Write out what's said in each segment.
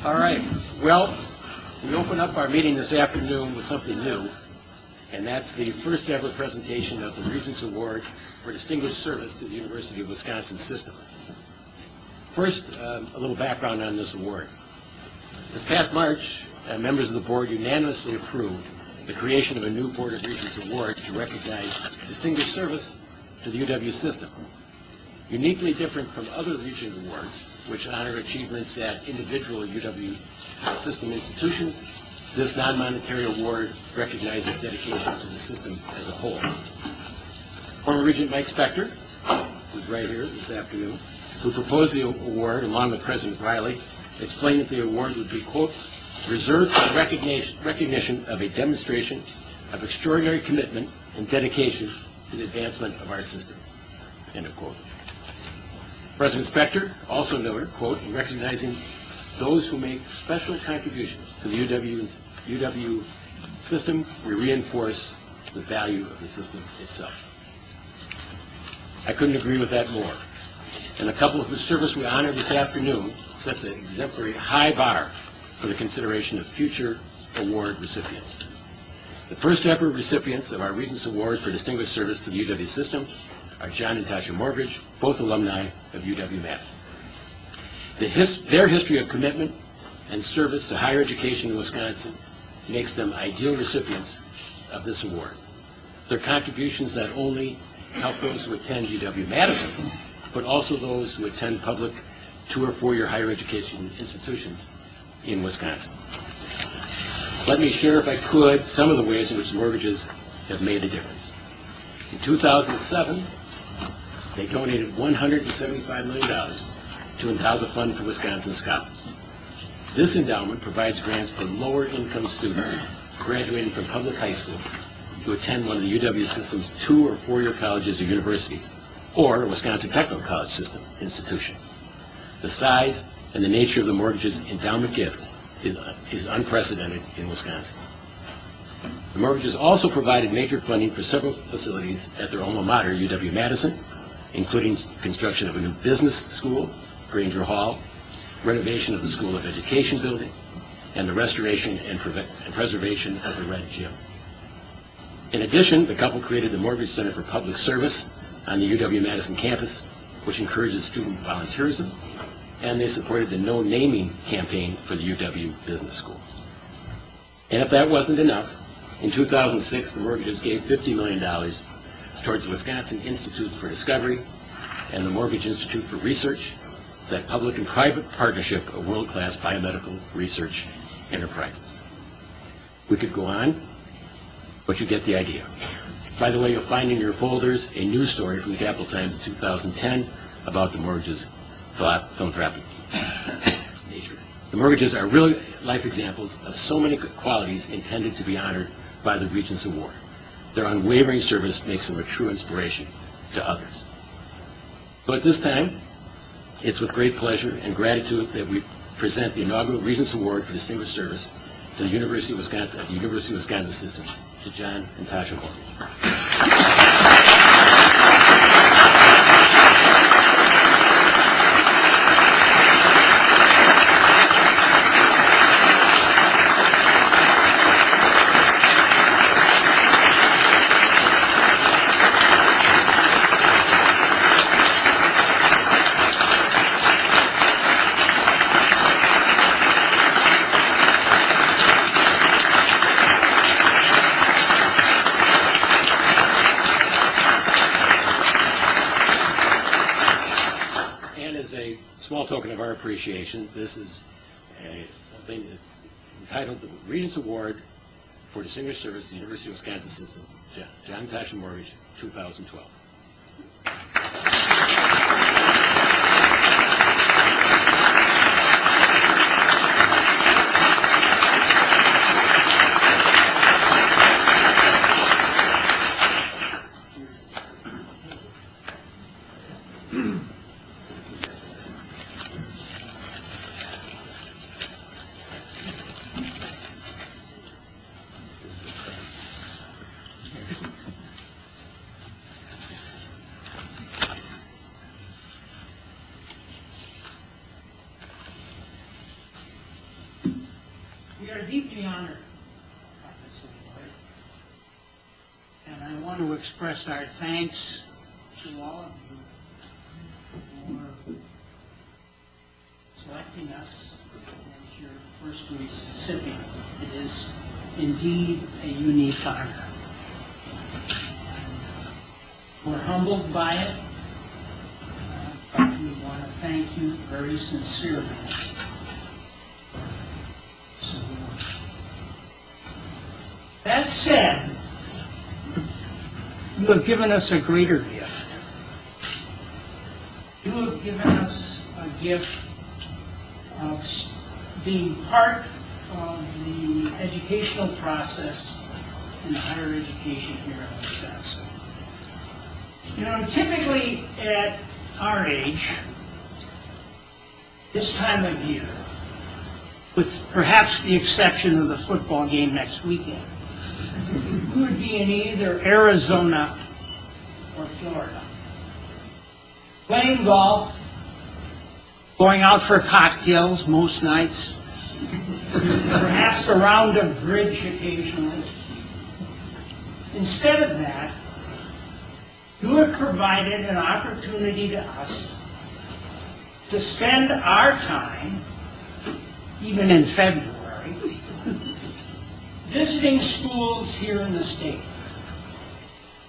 All right. Well, we open up our meeting this afternoon with something new, and that's the first ever presentation of the Regents Award for Distinguished Service to the University of Wisconsin System. First, a little background on this award. This past March, members of the board unanimously approved the creation of a new Board of Regents Award to recognize distinguished service to the UW system. Uniquely different from other Regent Awards, which honor achievements at individual UW system institutions, this non-monetary award recognizes dedication to the system as a whole. Former Regent Mike Spector, who's right here this afternoon, who proposed the award along with President Riley, explained that the award would be, quote, reserved for recognition of a demonstration of extraordinary commitment and dedication to the advancement of our system, end of quote. President Spector also noted, quote, in recognizing those who make special contributions to the UW system, we reinforce the value of the system itself. I couldn't agree with that more. And the couple whose service we honor this afternoon sets an exemplary high bar for the consideration of future award recipients. The first ever recipients of our Regents Award for Distinguished Service to the UW system are John and Tashia Morgridge, both alumni of UW-Madison. Their history of commitment and service to higher education in Wisconsin makes them ideal recipients of this award. Their contributions not only help those who attend UW-Madison, but also those who attend public 2- or 4-year higher education institutions in Wisconsin. Let me share, if I could, some of the ways in which the Morgridges have made a difference. In 2007, they donated $175 million to endow the Fund for Wisconsin Scholars. This endowment provides grants for lower-income students graduating from public high school to attend one of the UW system's 2- or 4-year colleges or universities, or a Wisconsin Technical College System institution. The size and the nature of the Morgridges' endowment gift is unprecedented in Wisconsin. The Morgridges also provided major funding for several facilities at their alma mater, UW-Madison, including construction of a new business school, Granger Hall, renovation of the School of Education building, and the restoration and preservation of the Red Gym. In addition, the couple created the Morgridge Center for Public Service on the UW-Madison campus, which encourages student volunteerism, and they supported the No Naming campaign for the UW Business School. And if that wasn't enough, in 2006, the Morgridges gave $50 million towards the Wisconsin Institutes for Discovery and the Morgridge Institute for Research, that public and private partnership of world-class biomedical research enterprises. We could go on, but you get the idea. By the way, you'll find in your folders a news story from the Capital Times in 2010 about the Morgridges' philanthropic nature. The Morgridges are real life examples of so many qualities intended to be honored by the Regents Award. Their unwavering service makes them a true inspiration to others. So at this time, it's with great pleasure and gratitude that we present the inaugural Regents Award for Distinguished Service to the University of Wisconsin System, to John and Tashia Morgridge. Small token of our appreciation, this is something entitled the Regents Award for Distinguished Service to the University of Wisconsin System, John and Tashia Morgridge, 2012. are deeply honored by this award, and I want to express our thanks to all of you for selecting us as your first recipient. It is indeed a unique honor. We're humbled by it, but we want to thank you very sincerely. So, that said, you have given us a greater gift. You have given us a gift of being part of the educational process in higher education here in Wisconsin. You know, typically at our age, this time of year, with perhaps the exception of the football game next weekend, we would be in either Arizona or Florida, playing golf, going out for cocktails most nights, perhaps a round of bridge occasionally. Instead of that, you have provided an opportunity to us to spend our time, even in February, visiting schools here in the state,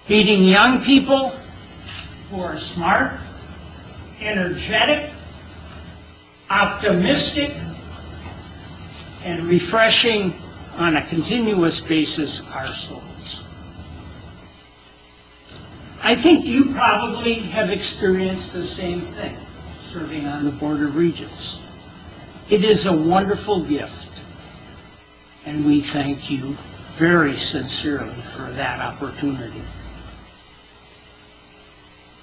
meeting young people who are smart, energetic, optimistic, and refreshing on a continuous basis our souls. I think you probably have experienced the same thing, serving on the Board of Regents. It is a wonderful gift, and we thank you very sincerely for that opportunity.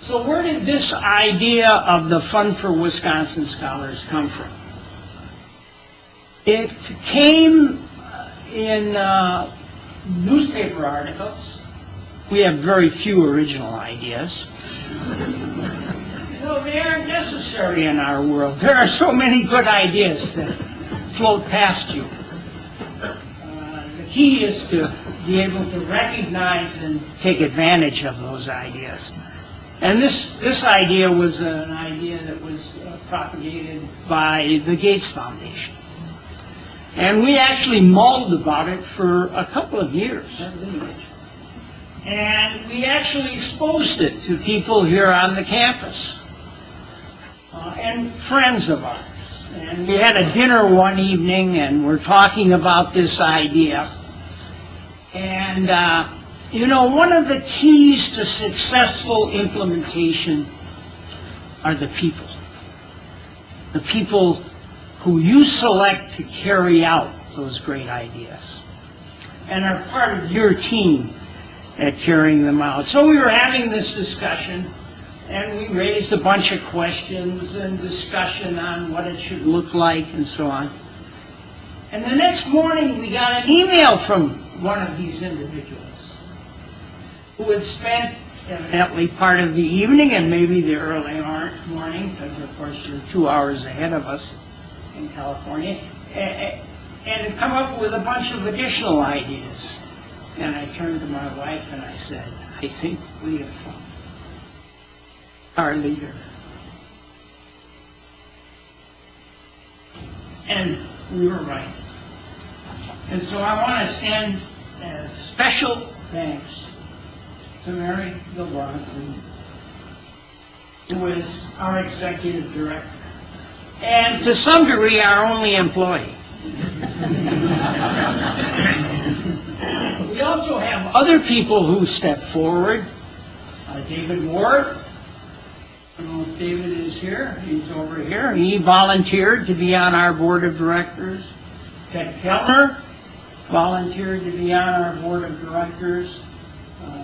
So where did this idea of the Fund for Wisconsin Scholars come from? It came in newspaper articles. We have very few original ideas. No, they aren't necessary in our world. There are so many good ideas that float past you. The key is to be able to recognize and take advantage of those ideas. And this idea was an idea that was propagated by the Gates Foundation. And we actually mulled about it for a couple of years, at least. And we actually exposed it to people here on the campus and friends of ours. And we had a dinner one evening, and we're talking about this idea. And, you know, one of the keys to successful implementation are the people. The people who you select to carry out those great ideas and are part of your team at carrying them out. So we were having this discussion, and we raised a bunch of questions and discussion on what it should look like and so on. And the next morning we got an email from one of these individuals who had spent evidently part of the evening and maybe the early morning, because of course you're 2 hours ahead of us in California, and had come up with a bunch of additional ideas. And I turned to my wife and I said, I think we have found our leader. And we were right. And so I want to send special thanks to Mary Gilbronson, who is our executive director, and to some degree our only employee. We also have other people who step forward. David Ward. I don't know if David is here. He's over here. He volunteered to be on our board of directors. Ted Kellner volunteered to be on our board of directors.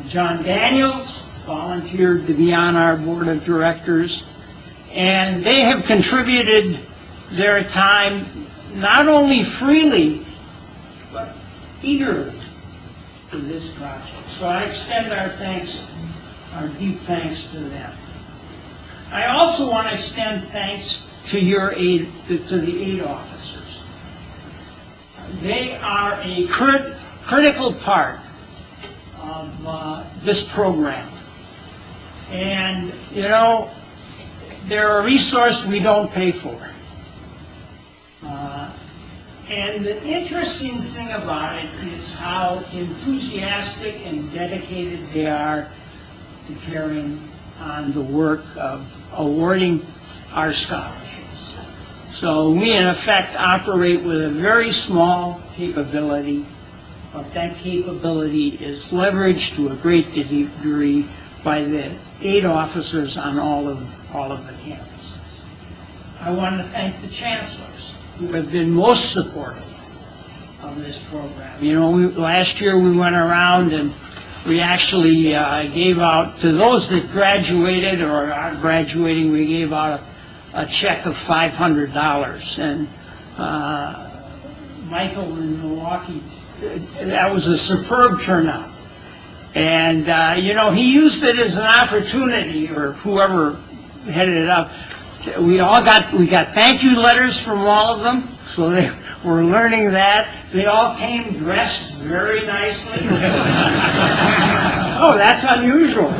John Daniels volunteered to be on our board of directors. And they have contributed their time not only freely, but eagerly to this project. So I extend our thanks, our deep thanks to them. I also want to extend thanks to your aid, to the aid officers. they are a critical part of this program. And, you know, they're a resource we don't pay for. And the interesting thing about it is how enthusiastic and dedicated they are to carrying on the work of awarding our scholarships. So we, in effect, operate with a very small capability, but that capability is leveraged to a great degree by the 8 officers on all of the campuses. I want to thank the chancellors who have been most supportive of this program. You know, last year we went around and we actually gave out, to those that graduated or are graduating, we gave out a check of $500. And Michael in Milwaukee, that was a superb turnout. And, you know, he used it as an opportunity, or whoever headed it up. We got thank you letters from all of them, so they were learning that. They all came dressed very nicely. Oh, that's unusual.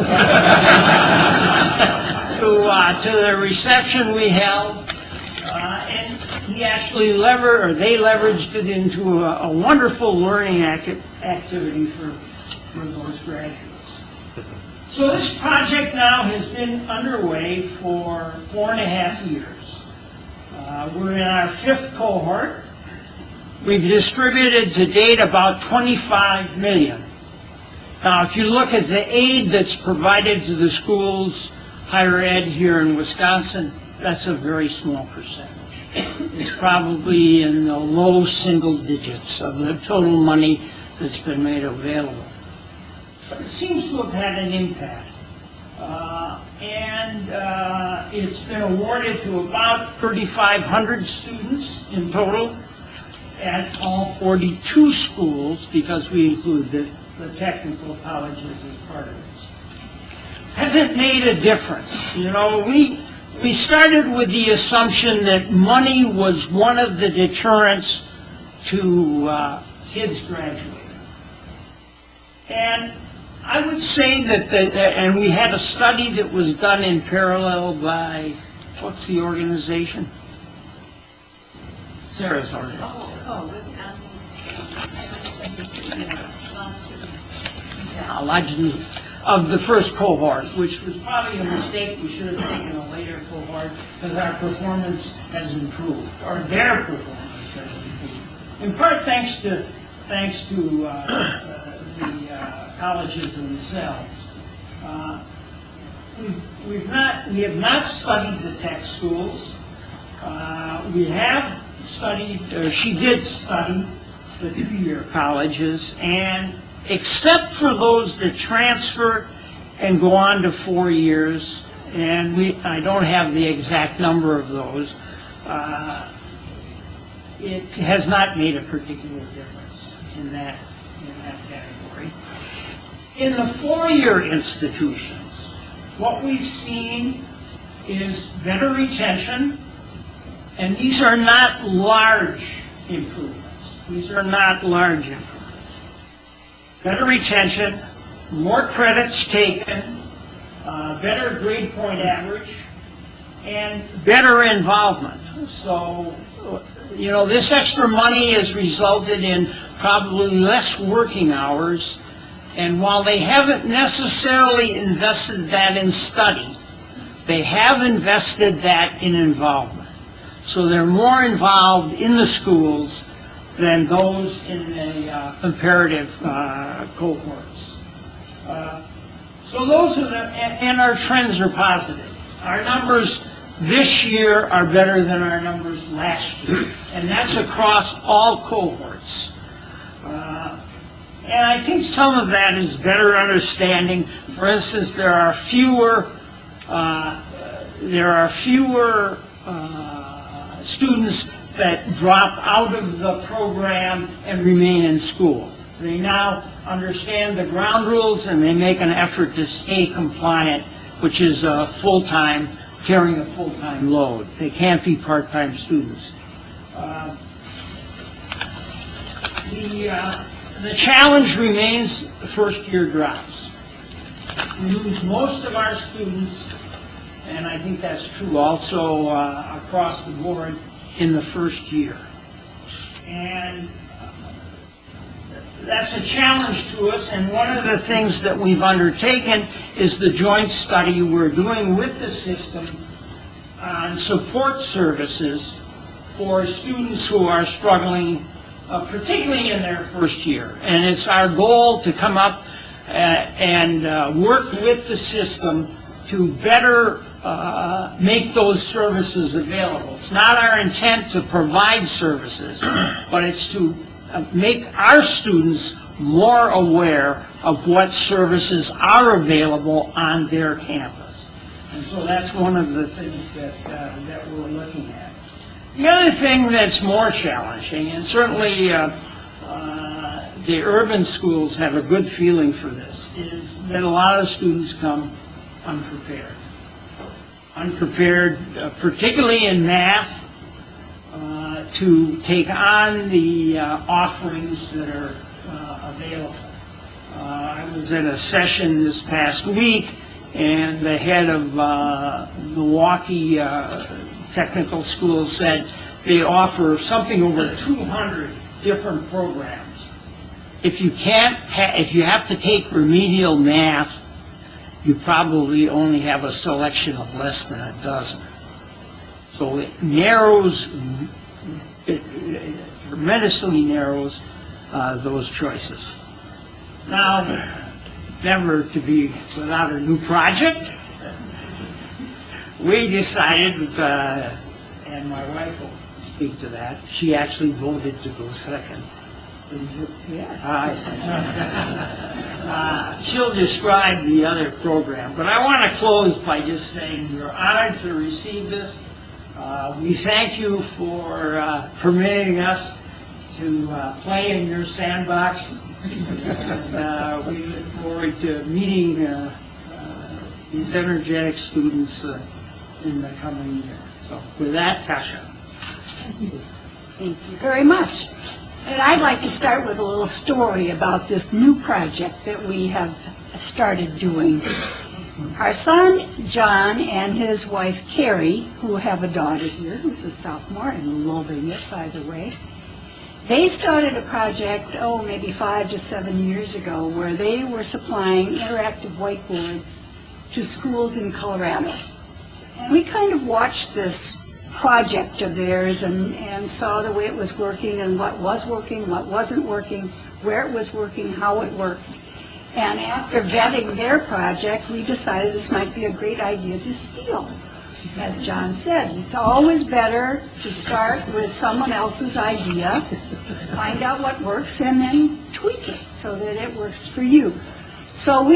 To the reception we held, and he actually they leveraged it into a wonderful learning activity for those graduates. So this project now has been underway for 4.5 years. We're in our 5th cohort. We've distributed to date about $25 million. Now, if you look at the aid that's provided to the schools, higher ed here in Wisconsin, that's a very small percentage. It's probably in the low single digits of the total money that's been made available. But it seems to have had an impact. It's been awarded to about 3,500 students in total at all 42 schools, because we include the technical colleges as part of this. Has it made a difference? You know, we started with the assumption that money was one of the deterrents to kids graduating. And I would say that, and we had a study that was done in parallel by, what's the organization? Sarah's organization. Of the first cohort, which was probably a mistake. We should have taken a later cohort because our performance has improved, or their performance has improved. In part thanks to the colleges themselves. We have not studied the tech schools. We have studied, she did study the 2-year colleges, and except for those that transfer and go on to 4 years, and I don't have the exact number of those, it has not made a particular difference in that category. In the 4-year institutions, what we've seen is better retention, and these are not large improvements. These are not large improvements. Better retention, more credits taken, better grade point average, and better involvement. So, you know, this extra money has resulted in probably less working hours, and while they haven't necessarily invested that in study, they have invested that in involvement. So they're more involved in the schools than those in the comparative cohorts. So those are and our trends are positive. Our numbers this year are better than our numbers last year, and that's across all cohorts. And I think some of that is better understanding. For instance, there are fewer students that drop out of the program and remain in school. They now understand the ground rules, and they make an effort to stay compliant, which is carrying a full-time load. They can't be part-time students. The challenge remains the first-year drops. We lose most of our students, and I think that's true also across the board in the first year. And that's a challenge to us, and one of the things that we've undertaken is the joint study we're doing with the system on support services for students who are struggling, particularly in their first year. And it's our goal to come up and work with the system to better make those services available. It's not our intent to provide services, but it's to make our students more aware of what services are available on their campus. And so that's one of the things that we're looking at. The other thing that's more challenging, and certainly the urban schools have a good feeling for this, is that a lot of students come unprepared. Unprepared, particularly in math, to take on the offerings that are available. I was at a session this past week, and the head of Milwaukee Technical School said they offer something over 200 different programs. If you have to take remedial math, you probably only have a selection of less than a dozen. So it narrows, it tremendously narrows those choices. Now, never to be without a new project, we decided, and my wife will speak to that, she actually voted to go second. Yes. She'll describe the other program, but I want to close by just saying we're honored to receive this. We thank you for permitting us to play in your sandbox. And, we look forward to meeting these energetic students in the coming year. So with that, Tasha. Thank you very much. And I'd like to start with a little story about this new project that we have started doing. Our son, John, and his wife, Carrie, who have a daughter here who's a sophomore and loving it, by the way, they started a project, maybe 5 to 7 years ago, where they were supplying interactive whiteboards to schools in Colorado. And we kind of watched this project of theirs and saw the way it was working and what was working, what wasn't working, where it was working, how it worked. And after vetting their project, we decided this might be a great idea to steal. As John said, it's always better to start with someone else's idea, find out what works, and then tweak it so that it works for you. So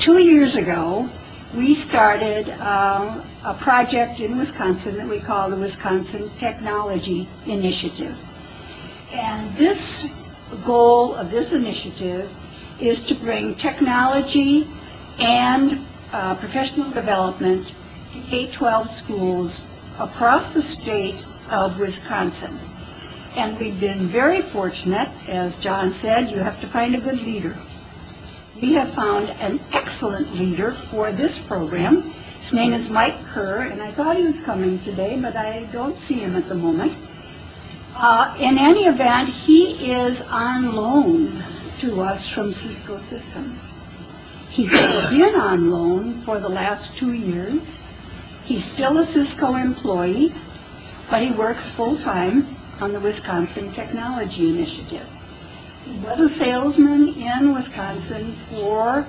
2 years ago, we started a project in Wisconsin that we call the Wisconsin Technology Initiative. And this goal of this initiative is to bring technology and professional development to K-12 schools across the state of Wisconsin. And we've been very fortunate, as John said, you have to find a good leader. We have found an excellent leader for this program. His name is Mike Kerr, and I thought he was coming today, but I don't see him at the moment. In any event, he is on loan to us from Cisco Systems. He's been on loan for the last 2 years. He's still a Cisco employee, but he works full-time on the Wisconsin Technology Initiative. He was a salesman in Wisconsin for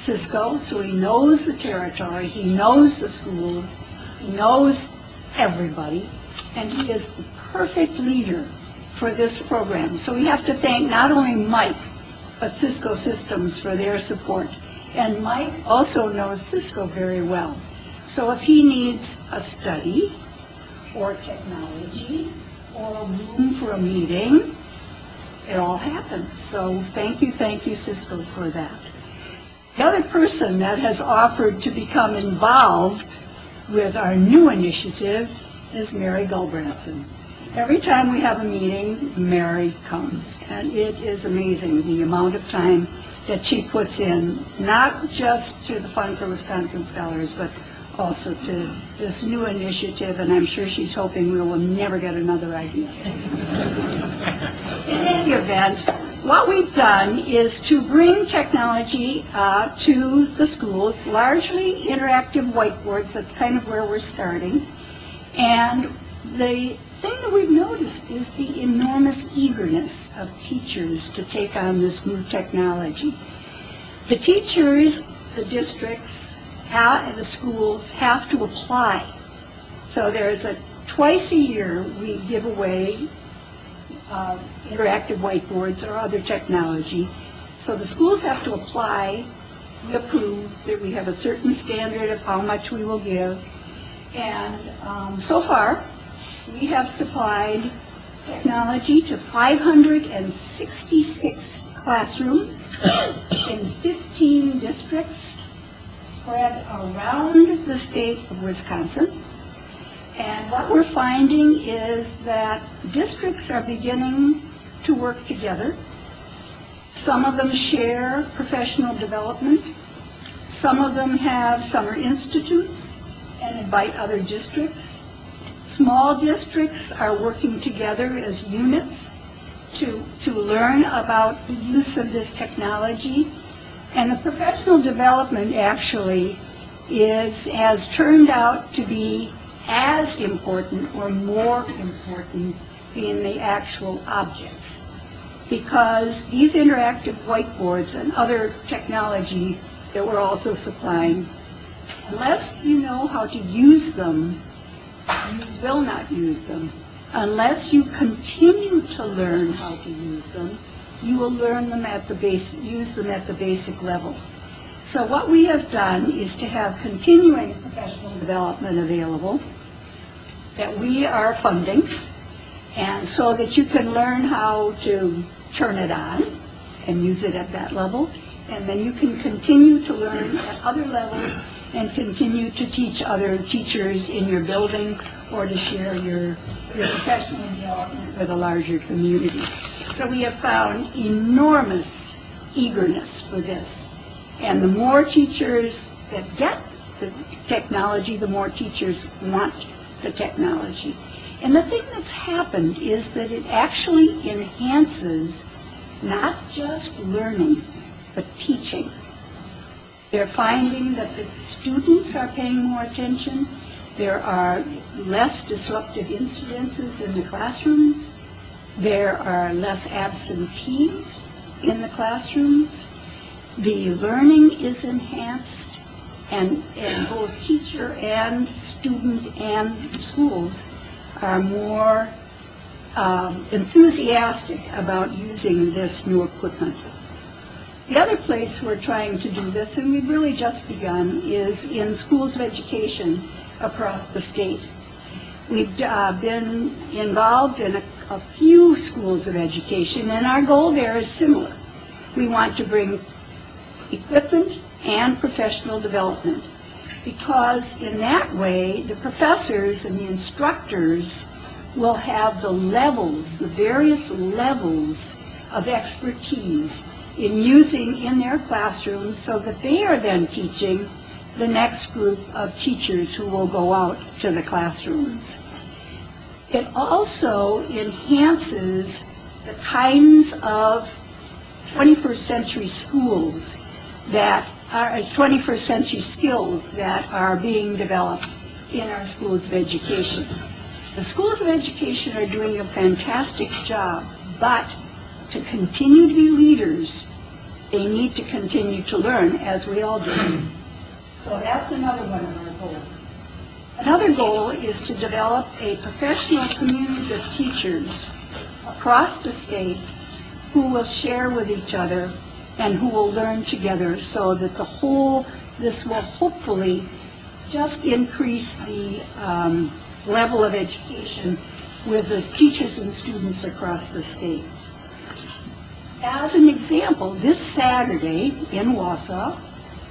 Cisco, so he knows the territory, he knows the schools, he knows everybody, and he is the perfect leader for this program. So we have to thank not only Mike, but Cisco Systems for their support. And Mike also knows Cisco very well. So if he needs a study or technology or a room for a meeting, it all happens. So thank you, Cisco, for that. The other person that has offered to become involved with our new initiative is Mary Gulbranson. Every time we have a meeting, Mary comes, and it is amazing the amount of time that she puts in, not just to the Fund for Wisconsin Scholars, but also to this new initiative, and I'm sure she's hoping we will never get another idea. In any event, what we've done is to bring technology to the schools, largely interactive whiteboards. That's kind of where we're starting. And the thing that we've noticed is the enormous eagerness of teachers to take on this new technology. The teachers, the districts, the schools have to apply. So there's twice a year we give away interactive whiteboards or other technology. So the schools have to apply. We approve that we have a certain standard of how much we will give. And so far, we have supplied technology to 566 classrooms in 15 districts spread around the state of Wisconsin. And what we're finding is that districts are beginning to work together. Some of them share professional development. Some of them have summer institutes and invite other districts. Small districts are working together as units to learn about the use of this technology. And the professional development actually has turned out to be as important or more important than the actual objects. Because these interactive whiteboards and other technology that we're also supplying, unless you know how to use them, you will not use them. Unless you continue to learn how to use them, you will learn them use them at the basic level. So what we have done is to have continuing professional development available that we are funding, and so that you can learn how to turn it on and use it at that level, and then you can continue to learn at other levels and continue to teach other teachers in your building or to share your professional development with a larger community. So we have found enormous eagerness for this. And the more teachers that get the technology, the more teachers want the technology. And the thing that's happened is that it actually enhances not just learning, but teaching. They're finding that the students are paying more attention. There are less disruptive incidences in the classrooms. There are less absentees in the classrooms. The learning is enhanced, and both teacher and student and schools are more enthusiastic about using this new equipment. The other place we're trying to do this, and we've really just begun, is in schools of education across the state. We've been involved in a few schools of education, and our goal there is similar. We want to bring equipment and professional development, because in that way the professors and the instructors will have the levels, the various levels of expertise in using in their classrooms, so that they are then teaching the next group of teachers who will go out to the classrooms. It also enhances the kinds of 21st century schools that are 21st century skills that are being developed in our schools of education. The schools of education are doing a fantastic job, but to continue to be leaders, they need to continue to learn, as we all do. So that's another one of our goals. Another goal is to develop a professional community of teachers across the state who will share with each other and who will learn together, so that this will hopefully just increase the level of education with the teachers and students across the state. As an example, this Saturday in Wausau,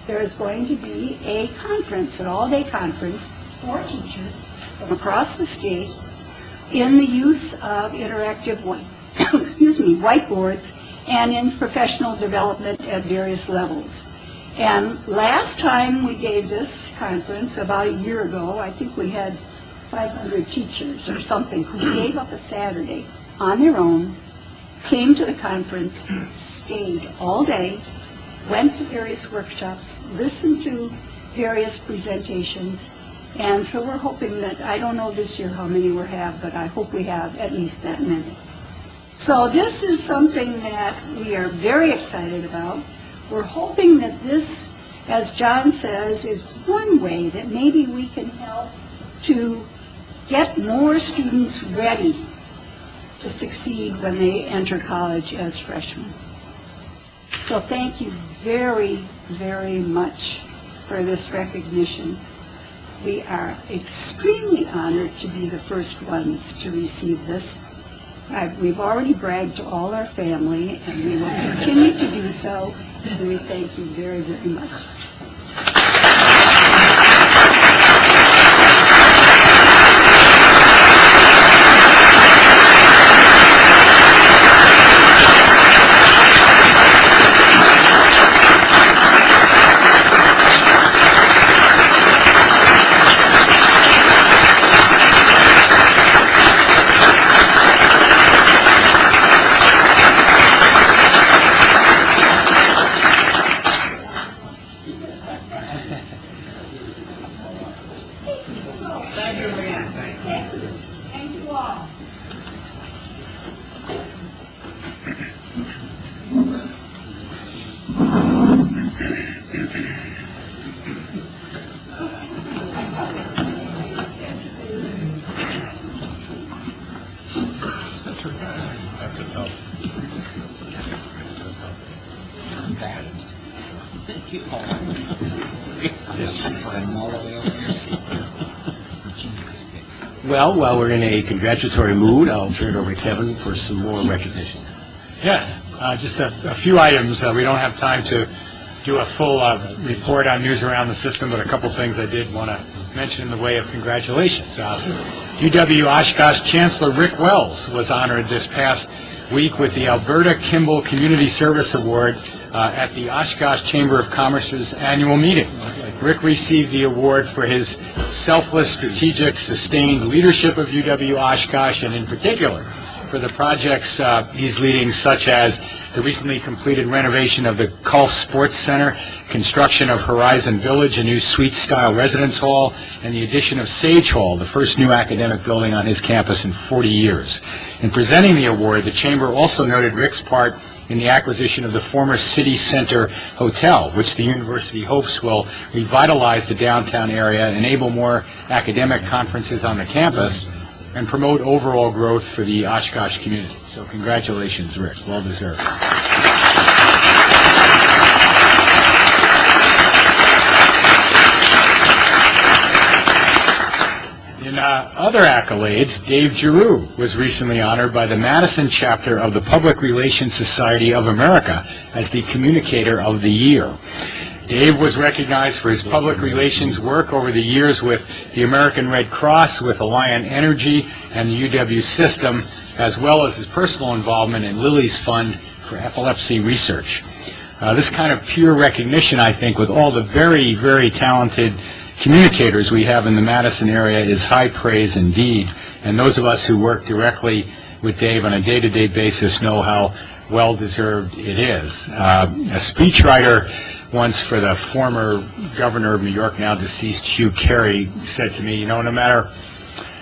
there is going to be a conference, an all-day conference for teachers from across the state, in the use of interactive whiteboards and in professional development at various levels. And last time we gave this conference, about a year ago, I think we had 500 teachers or something who gave up a Saturday on their own, came to the conference, stayed all day, went to various workshops, listened to various presentations, and so we're hoping that, I don't know this year how many we'll have, but I hope we have at least that many. So this is something that we are very excited about. We're hoping that this, as John says, is one way that maybe we can help to get more students ready to succeed when they enter college as freshmen. So thank you very, very much for this recognition. We are extremely honored to be the first ones to receive this. We've already bragged to all our family, and we will continue to do so, and we thank you very, very much. That's a tough. Thank you. Well, while we're in a congratulatory mood, I'll turn it over to Kevin for some more recognition. Yes, just a few items. We don't have time to do a full report on news around the system, but a couple things I did want to mention in the way of congratulations. UW Oshkosh Chancellor Rick Wells was honored this past week with the Alberta Kimball Community Service Award at the Oshkosh Chamber of Commerce's annual meeting. Rick received the award for his selfless, strategic, sustained leadership of UW Oshkosh, and in particular for the projects he's leading, such as the recently completed renovation of the Culf Sports Center, construction of Horizon Village, a new suite-style residence hall, and the addition of Sage Hall, the first new academic building on his campus in 40 years. In presenting the award, the Chamber also noted Rick's part in the acquisition of the former City Center Hotel, which the university hopes will revitalize the downtown area, enable more academic conferences on the campus, and promote overall growth for the Oshkosh community. So congratulations, Rick. Well deserved. In other accolades, Dave Giroux was recently honored by the Madison chapter of the Public Relations Society of America as the Communicator of the Year. Dave was recognized for his public relations work over the years with the American Red Cross, with Alliant Energy, and the UW system, as well as his personal involvement in Lily's Fund for Epilepsy Research. This kind of peer recognition, I think, with all the very, very talented communicators we have in the Madison area is high praise indeed, and those of us who work directly with Dave on a day-to-day basis know how well-deserved it is. A speechwriter once for the former governor of New York, now deceased Hugh Carey, said to me, you know, no matter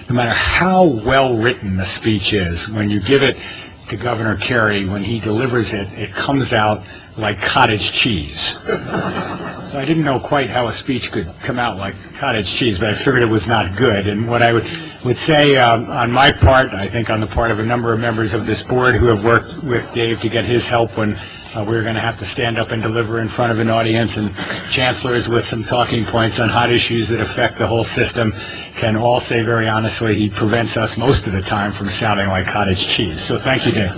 how well-written the speech is, when you give it to Governor Carey, when he delivers it, it comes out like cottage cheese. So I didn't know quite how a speech could come out like cottage cheese, but I figured it was not good. And what I would say on my part, I think on the part of a number of members of this board who have worked with Dave to get his help when we were going to have to stand up and deliver in front of an audience, and chancellors with some talking points on hot issues that affect the whole system, can all say very honestly he prevents us most of the time from sounding like cottage cheese. So thank you, Dave.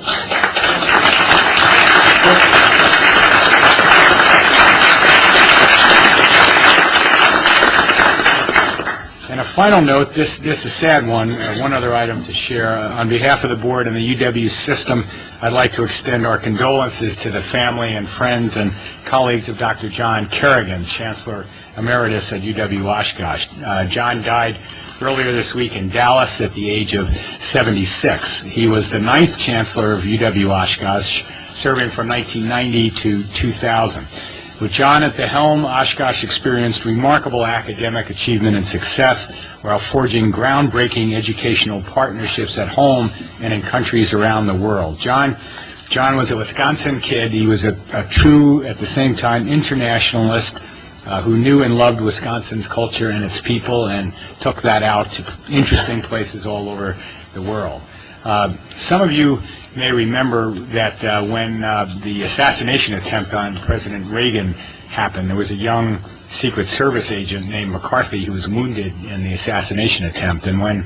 And a final note, this is a sad one, one other item to share. On behalf of the board and the UW system, I'd like to extend our condolences to the family and friends and colleagues of Dr. John Kerrigan, Chancellor Emeritus at UW-Oshkosh. John died earlier this week in Dallas at the age of 76. He was the 9th Chancellor of UW-Oshkosh, serving from 1990 to 2000. With John at the helm, Oshkosh experienced remarkable academic achievement and success while forging groundbreaking educational partnerships at home and in countries around the world. John was a Wisconsin kid. He was a true, at the same time, internationalist who knew and loved Wisconsin's culture and its people and took that out to interesting places all over the world. Some of you may remember that when the assassination attempt on President Reagan happened, there was a young Secret Service agent named McCarthy who was wounded in the assassination attempt. And when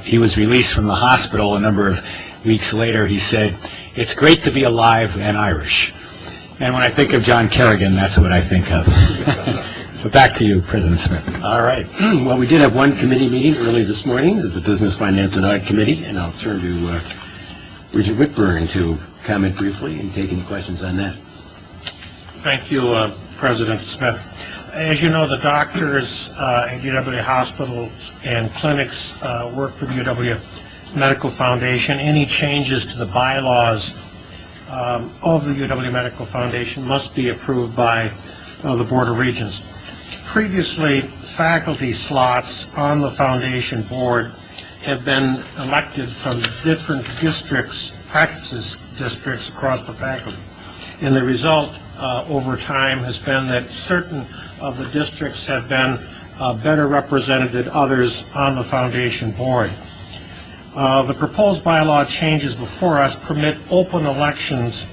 he was released from the hospital a number of weeks later, he said, "It's great to be alive and Irish." And when I think of John Kerrigan, that's what I think of. So back to you, President Smith. All right. Well, we did have one committee meeting early this morning, the Business, Finance, and Audit Committee, and I'll turn to Regent Whitburn to comment briefly and take any questions on that. Thank you, President Smith. As you know, the doctors at UW hospitals and clinics work for the UW Medical Foundation. Any changes to the bylaws of the UW Medical Foundation must be approved by the Board of Regents. Previously, faculty slots on the Foundation Board have been elected from different districts, practice districts across the faculty. And the result over time has been that certain of the districts have been better represented than others on the Foundation Board. The proposed bylaw changes before us permit open elections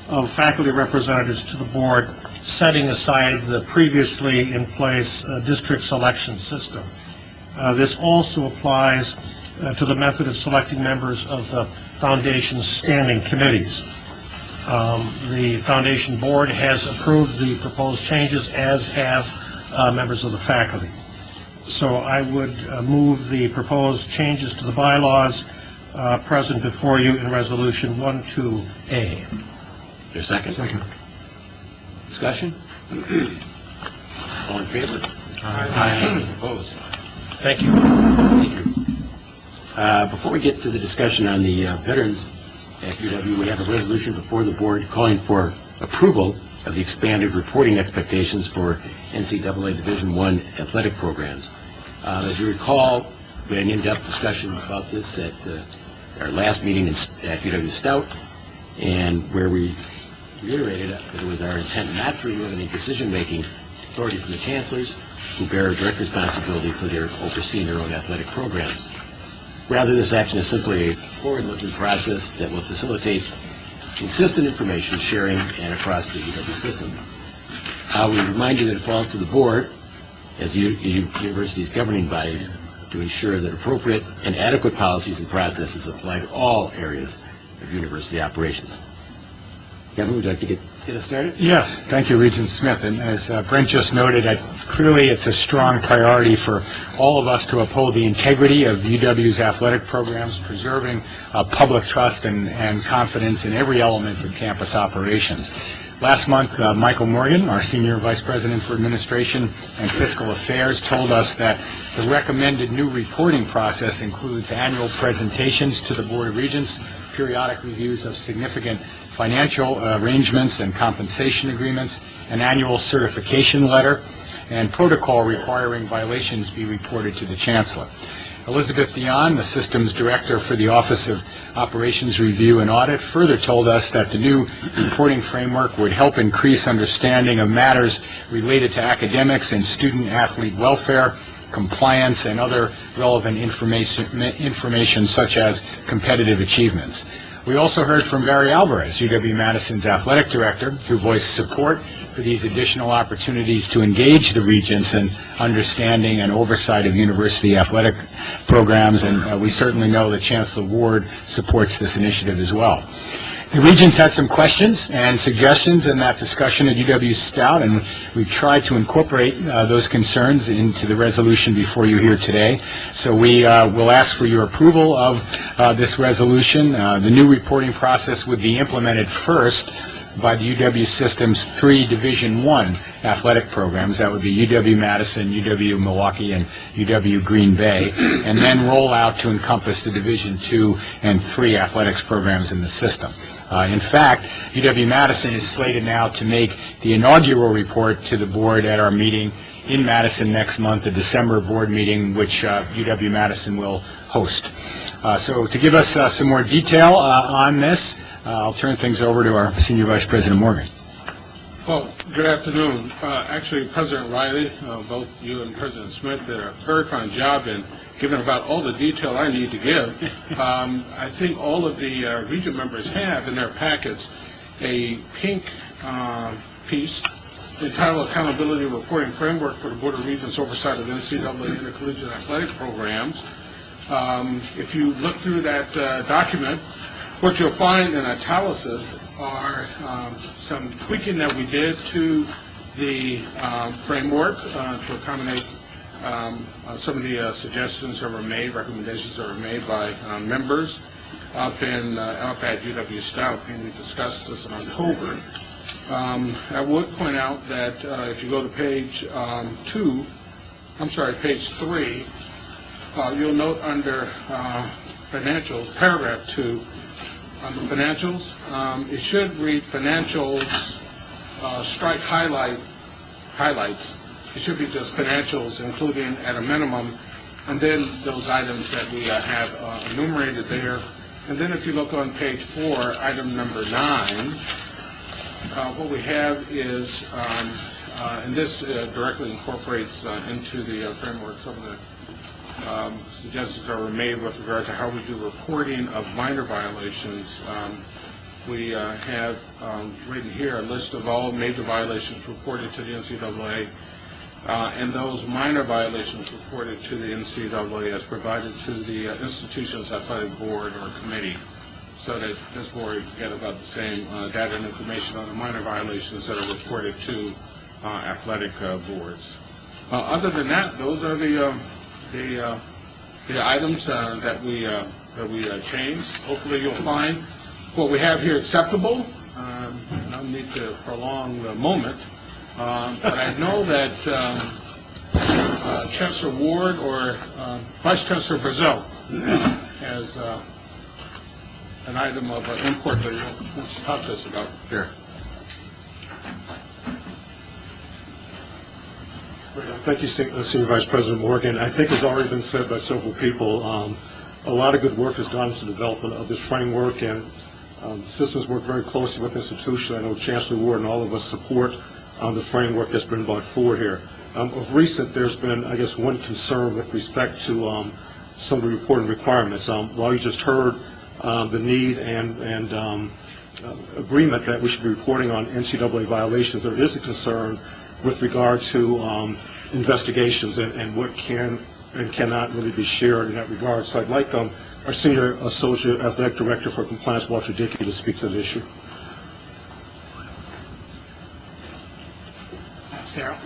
of faculty representatives to the board, setting aside the previously in place district selection system. This also applies to the method of selecting members of the Foundation's standing committees. The Foundation Board has approved the proposed changes, as have members of the faculty. So I would move the proposed changes to the bylaws present before you in Resolution 12A. Your second? Second. Discussion? All in favor? Aye. Opposed? Thank you. Thank you. Before we get to the discussion on the veterans at UW, we have a resolution before the board calling for approval of the expanded reporting expectations for NCAA Division I athletic programs. As you recall, we had an in-depth discussion about this at our last meeting at UW Stout, and where we reiterated that it was our intent not to remove any decision-making authority from the chancellors, who bear a direct responsibility for overseeing their own athletic programs. Rather, this action is simply a forward-looking process that will facilitate consistent information sharing and across the UW system. We remind you that it falls to the board, as university's governing body, to ensure that appropriate and adequate policies and processes apply to all areas of university operations. Kevin, would you like to get us started? Yes, thank you, Regent Smith. And as Brent just noted, clearly it's a strong priority for all of us to uphold the integrity of UW's athletic programs, preserving public trust and confidence in every element of campus operations. Last month, Michael Morgan, our Senior Vice President for Administration and Fiscal Affairs, told us that the recommended new reporting process includes annual presentations to the Board of Regents, periodic reviews of significant financial arrangements and compensation agreements, an annual certification letter, and protocol requiring violations be reported to the Chancellor. Elizabeth Dion, the Systems Director for the Office of Operations Review and Audit, further told us that the new reporting framework would help increase understanding of matters related to academics and student-athlete welfare, compliance, and other relevant information such as competitive achievements. We also heard from Barry Alvarez, UW-Madison's athletic director, who voiced support for these additional opportunities to engage the Regents in understanding and oversight of university athletic programs, and we certainly know that Chancellor Ward supports this initiative as well. The Regents had some questions and suggestions in that discussion at UW Stout, and we've tried to incorporate those concerns into the resolution before you here today. So we will ask for your approval of this resolution. The new reporting process would be implemented first by the UW system's 3 Division I athletic programs. That would be UW-Madison, UW-Milwaukee, and UW-Green Bay, and then roll out to encompass the Division II and III athletics programs in the system. In fact, UW-Madison is slated now to make the inaugural report to the board at our meeting in Madison next month, the December board meeting, which UW-Madison will host. So to give us some more detail on this, I'll turn things over to our Senior Vice President Morgan. Well, good afternoon. Actually, President Riley, both you and President Smith did a very fine job in giving about all the detail I need to give. I think all of the region members have in their packets a pink piece entitled Accountability Reporting Framework for the Board of Regents Oversight of NCAA Intercollegiate Athletic Programs. If you look through that document, what you'll find in italics are some tweaking that we did to the framework to accommodate some of the suggestions that were made, recommendations that were made by members up at UW Stout, and we discussed this in October. I would point out that if you go to page 3, you'll note under financials, paragraph 2, on the financials, it should read financials, strike highlights. It should be just financials, including at a minimum, and then those items that we have enumerated there. And then if you look on page 4, item number 9, what we have is, and this directly incorporates into the framework some of the suggestions that were made with regard to how we do reporting of minor violations. We have written here a list of all major violations reported to the NCAA, and those minor violations reported to the NCAA as provided to the institution's athletic board or committee, so that this board get about the same data and information on the minor violations that are reported to athletic boards. Other than that, those are the items that we changed. Hopefully you'll find what we have here acceptable. No need to prolong the moment, but I know that Chancellor Ward or Vice Chancellor Brazil has an item of import that he wants to talk to us about. Sure. Thank you, Senior Vice President Morgan. I think it's already been said by several people. A lot of good work has gone into the development of this framework, and systems work very closely with the institution. I know Chancellor Ward and all of us support the framework that's been brought forward here. Of recent, there's been, I guess, one concern with respect to some of the reporting requirements. While you just heard the need and agreement that we should be reporting on NCAA violations, there is a concern with regard to investigations and what can and cannot really be shared in that regard. So I'd like our Senior Associate Athletic Director for Compliance, Walter Dickey, to speak to the issue. Thanks, Darrell.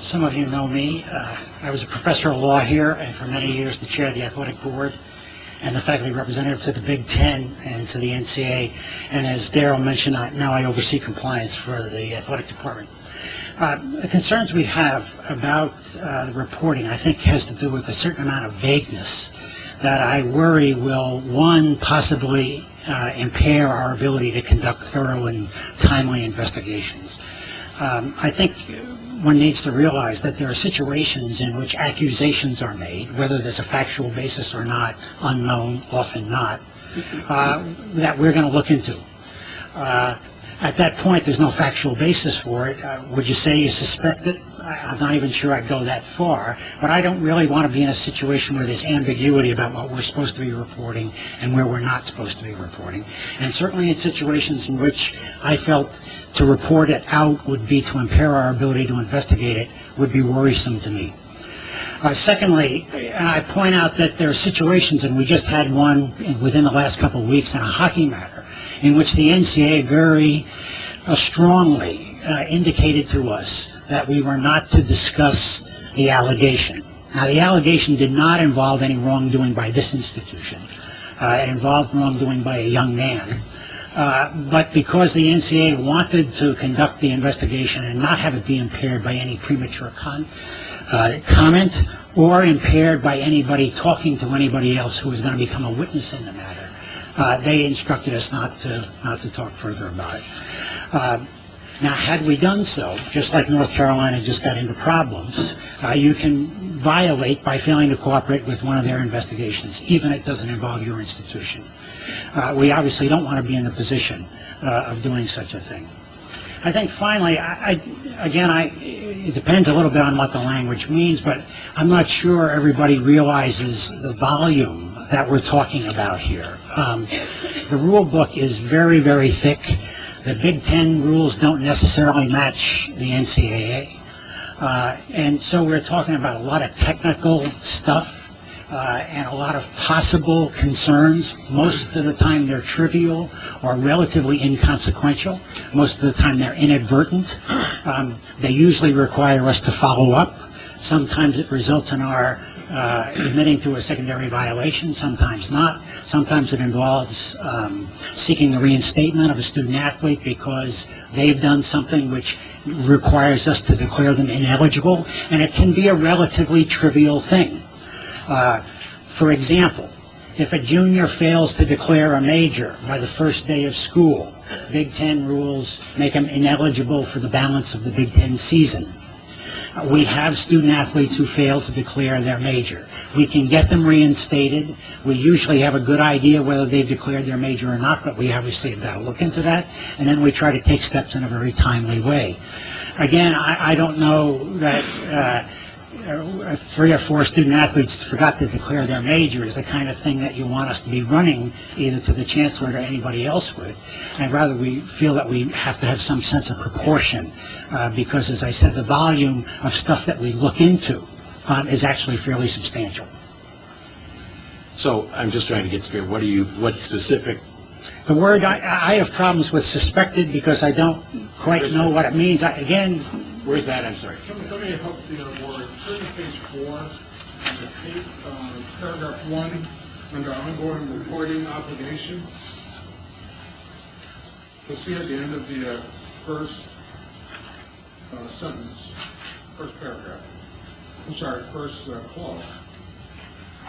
Some of you know me. I was a professor of law here and for many years the chair of the athletic board and the faculty representative to the Big Ten and to the NCAA. And as Darrell mentioned, now I oversee compliance for the athletic department. The concerns we have about the reporting, I think, has to do with a certain amount of vagueness that I worry will, one, possibly impair our ability to conduct thorough and timely investigations. I think one needs to realize that there are situations in which accusations are made, whether there's a factual basis or not, unknown, often not, that we're going to look into. At that point, there's no factual basis for it. Would you say you suspect it? I'm not even sure I'd go that far, but I don't really want to be in a situation where there's ambiguity about what we're supposed to be reporting and where we're not supposed to be reporting. And certainly in situations in which I felt to report it out would be to impair our ability to investigate it would be worrisome to me. Secondly, I point out that there are situations, and we just had one within the last couple of weeks in a hockey matter, in which the NCAA very strongly indicated to us that we were not to discuss the allegation. Now, the allegation did not involve any wrongdoing by this institution. It involved wrongdoing by a young man. But because the NCAA wanted to conduct the investigation and not have it be impaired by any premature comment or impaired by anybody talking to anybody else who was going to become a witness in the matter, they instructed us not to talk further about it. Now, had we done so, just like North Carolina just got into problems, you can violate by failing to cooperate with one of their investigations, even if it doesn't involve your institution. We obviously don't want to be in the position of doing such a thing. I think finally, it depends a little bit on what the language means, but I'm not sure everybody realizes the volume that we're talking about here. The rule book is very, very thick. The Big Ten rules don't necessarily match the NCAA. And so we're talking about a lot of technical stuff and a lot of possible concerns. Most of the time they're trivial or relatively inconsequential. Most of the time they're inadvertent. They usually require us to follow up. Sometimes it results in our admitting to a secondary violation, sometimes not. Sometimes it involves seeking the reinstatement of a student athlete because they've done something which requires us to declare them ineligible, and it can be a relatively trivial thing. For example, if a junior fails to declare a major by the first day of school, Big Ten rules make him ineligible for the balance of the Big Ten season. We have student athletes who fail to declare their major. We can get them reinstated. We usually have a good idea whether they've declared their major or not, but we obviously have got to look into that, and then we try to take steps in a very timely way. Again, I don't know that 3 or 4 student athletes forgot to declare their major is the kind of thing that you want us to be running either to the chancellor or anybody else with. And rather we feel that we have to have some sense of proportion because, as I said, the volume of stuff that we look into is actually fairly substantial. So I'm just trying to get straight. What specific? The word, I have problems with suspected because I don't quite know what it means. Where's that? I'm sorry. Let me help the board. Turn to page 4, on paragraph 1, under ongoing reporting obligation. You'll see at the end of the first sentence, first paragraph. I'm sorry, first clause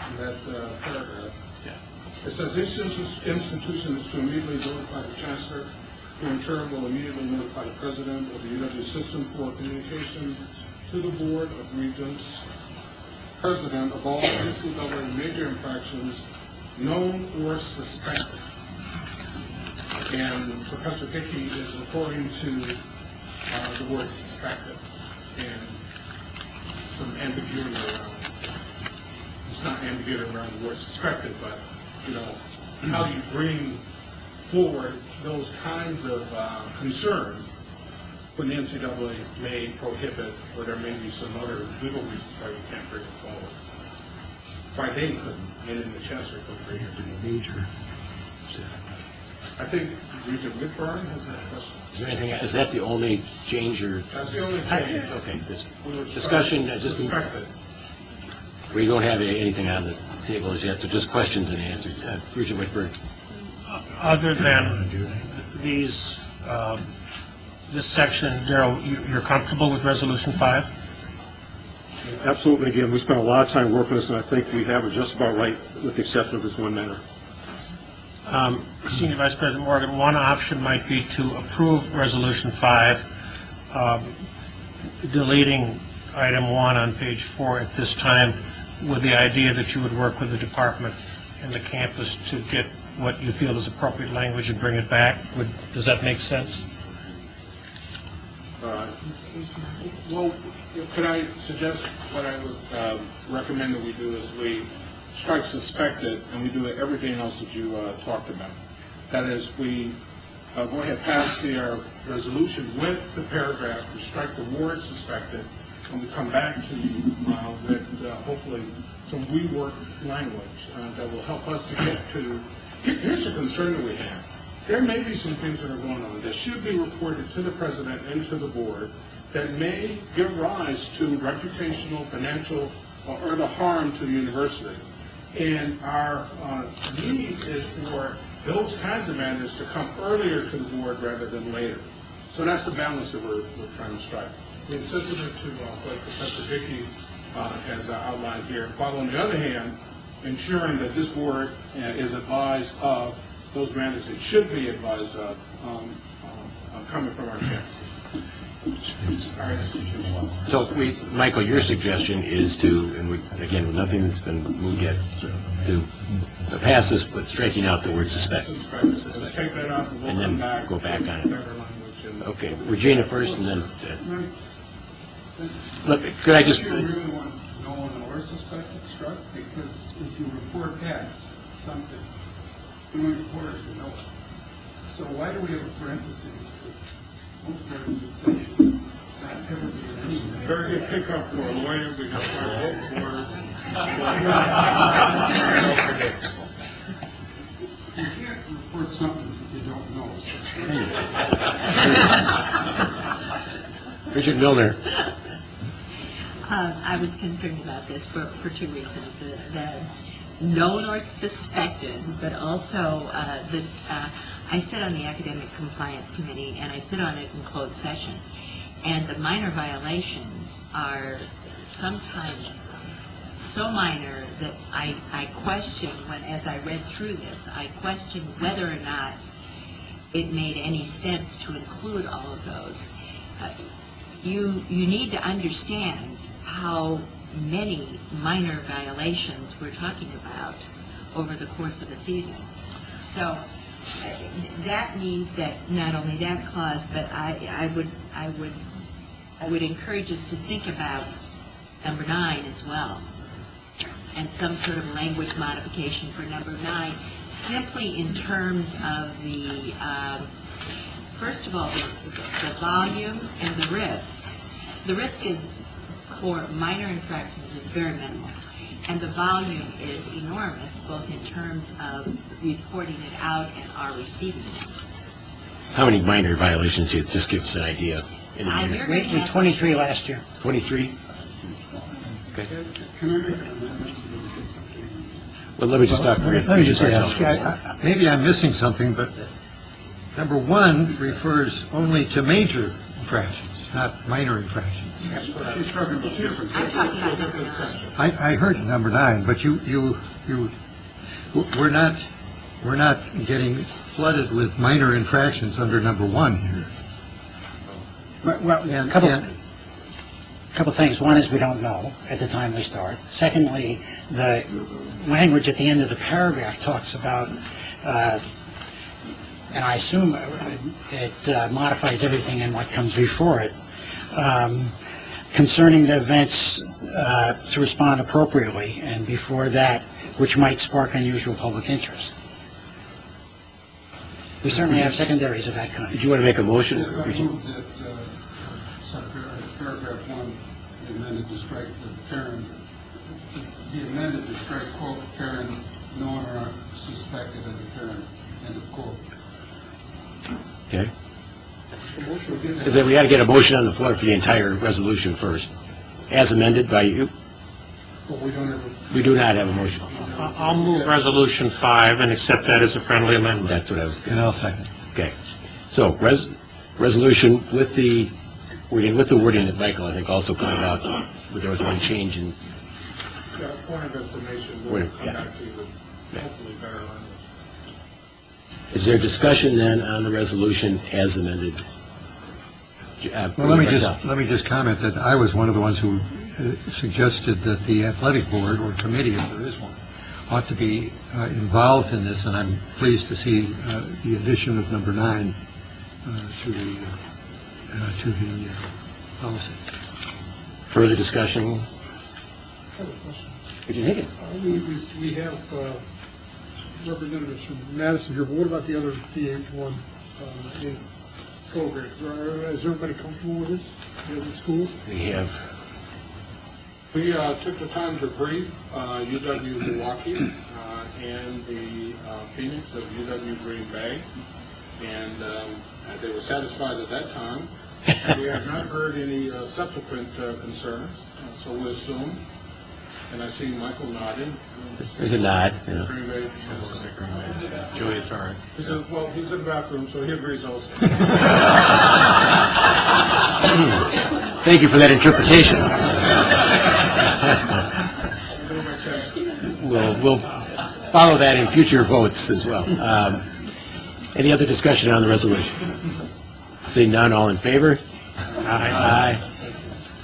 in that paragraph. Yeah. It says institution is to immediately notify the chancellor, who in turn will immediately notify the president of the UW system for communication to the board of regents, president of all NCAA major infractions known or suspected. And Professor Hickey is referring to the word suspected and some ambiguity around it. It's not ambiguity around the word suspected, but how do you bring forward those kinds of concerns when the NCAA may prohibit, or there may be some other legal reasons why you can't bring it forward. Why they couldn't, and then the chancellor couldn't bring it to the major. I think Regent Whitburn has that question. Is there anything? Is that the only change, or? That's the only change. Okay. This discussion. We don't have anything on the table as yet, so just questions and answers. Regent Whitburn. Other than this section, Darrell, you're comfortable with Resolution 5? Absolutely. Again, we spent a lot of time working this, and I think we have it just about right, with the exception of this one matter. Senior Vice President Morgan, one option might be to approve Resolution 5, deleting item 1 on page 4 at this time, with the idea that you would work with the department and the campus to get what you feel is appropriate language and bring it back. Does that make sense? Well, could I suggest what I would recommend that we do is we strike suspected and we do everything else that you talked about. That is, we go ahead pass the resolution with the paragraph, we strike the word suspected, and we come back to you with hopefully some reworked language that will help us to get to. Here's a concern that we have. there may be some things that are going on that should be reported to the president and to the board that may give rise to reputational, financial, or the harm to the university. And our need is for those kinds of matters to come earlier to the board rather than later. So that's the balance that we're trying to strike. Being sensitive to what Professor Dickey has outlined here, while on the other hand, ensuring that this board is advised of those matters that should be advised of coming from our camp. So, Michael, your suggestion is to, and again, nothing that's been moved yet, to pass this, but striking out the word suspect. Let's take that out And then go back on it. Okay, Regina first, and then look. Could I just? You really want known or suspected struck, because if you report back something, the only reporters will know it. So why do we have a parenthesis? Most parents would say not ever be in any. Very good pickup for a lawyer because our board. You can't report something that you don't know. Richard Milner. I was concerned about this for two reasons. The known or suspected, but also I sit on the Academic Compliance Committee, and I sit on it in closed session. And the minor violations are sometimes so minor that I question, as I read through this, I question whether or not it made any sense to include all of those. You need to understand how many minor violations we're talking about over the course of a season. So that means that not only that clause, but I would encourage us to think about number 9 as well, and some sort of language modification for number 9, simply in terms of the first of all the volume and the risk. The risk is for minor infractions is very minimal, and the volume is enormous, both in terms of reporting it out and our receiving it. How many minor violations? You just give us an idea. In a year. We 23 last year. 23. Okay. Can I make an amendment? Well, let me just talk. Let me just ask. Maybe I'm missing something, but number 1 refers only to major infractions, not minor infractions. She's talking about different. I'm talking about number 9. I heard number 9, but we're not getting flooded with minor infractions under number 1 here. Well, a couple things. One is we don't know at the time we start. Secondly, the language at the end of the paragraph talks about, and I assume it modifies everything in what comes before it, concerning the events to respond appropriately, and before that, which might spark unusual public interest. We certainly have secondaries of that kind. Did you want to make a motion? Yes, I move that paragraph 1 be amended to strike the parent, be amended to strike, quote, parent, known or suspected as a parent, end of quote. Okay. Because then we got to get a motion on the floor for the entire resolution first, as amended by you. But we don't have a... We do not have a motion. I'll move Resolution 5 and accept that as a friendly amendment. That's what I was. And I'll second. Okay. So resolution with the wording that Michael, I think, also pointed out. There was one change in. Point of information. We'll come back to you with hopefully better language. Is there discussion then on the resolution as amended? Well, let me just comment that I was one of the ones who suggested that the athletic board or committee, if there is one, ought to be involved in this, and I'm pleased to see the addition of number 9 to the policy. Further discussion? Would you take it? We have representatives from Madison here, but what about the other DH1 programs? Is everybody comfortable with this? The other schools? We took the time to brief UW Milwaukee and the Phoenix of UW Green Bay. and they were satisfied at that time. We have not heard any subsequent concerns, so we assume. And I see Michael nodding. There's a nod. Yeah. Julius, all right. He's in the bathroom, so he agrees also. Thank you for that interpretation. We'll follow that in future votes as well. Any other discussion on the resolution? Seeing none, all in favor? Aye.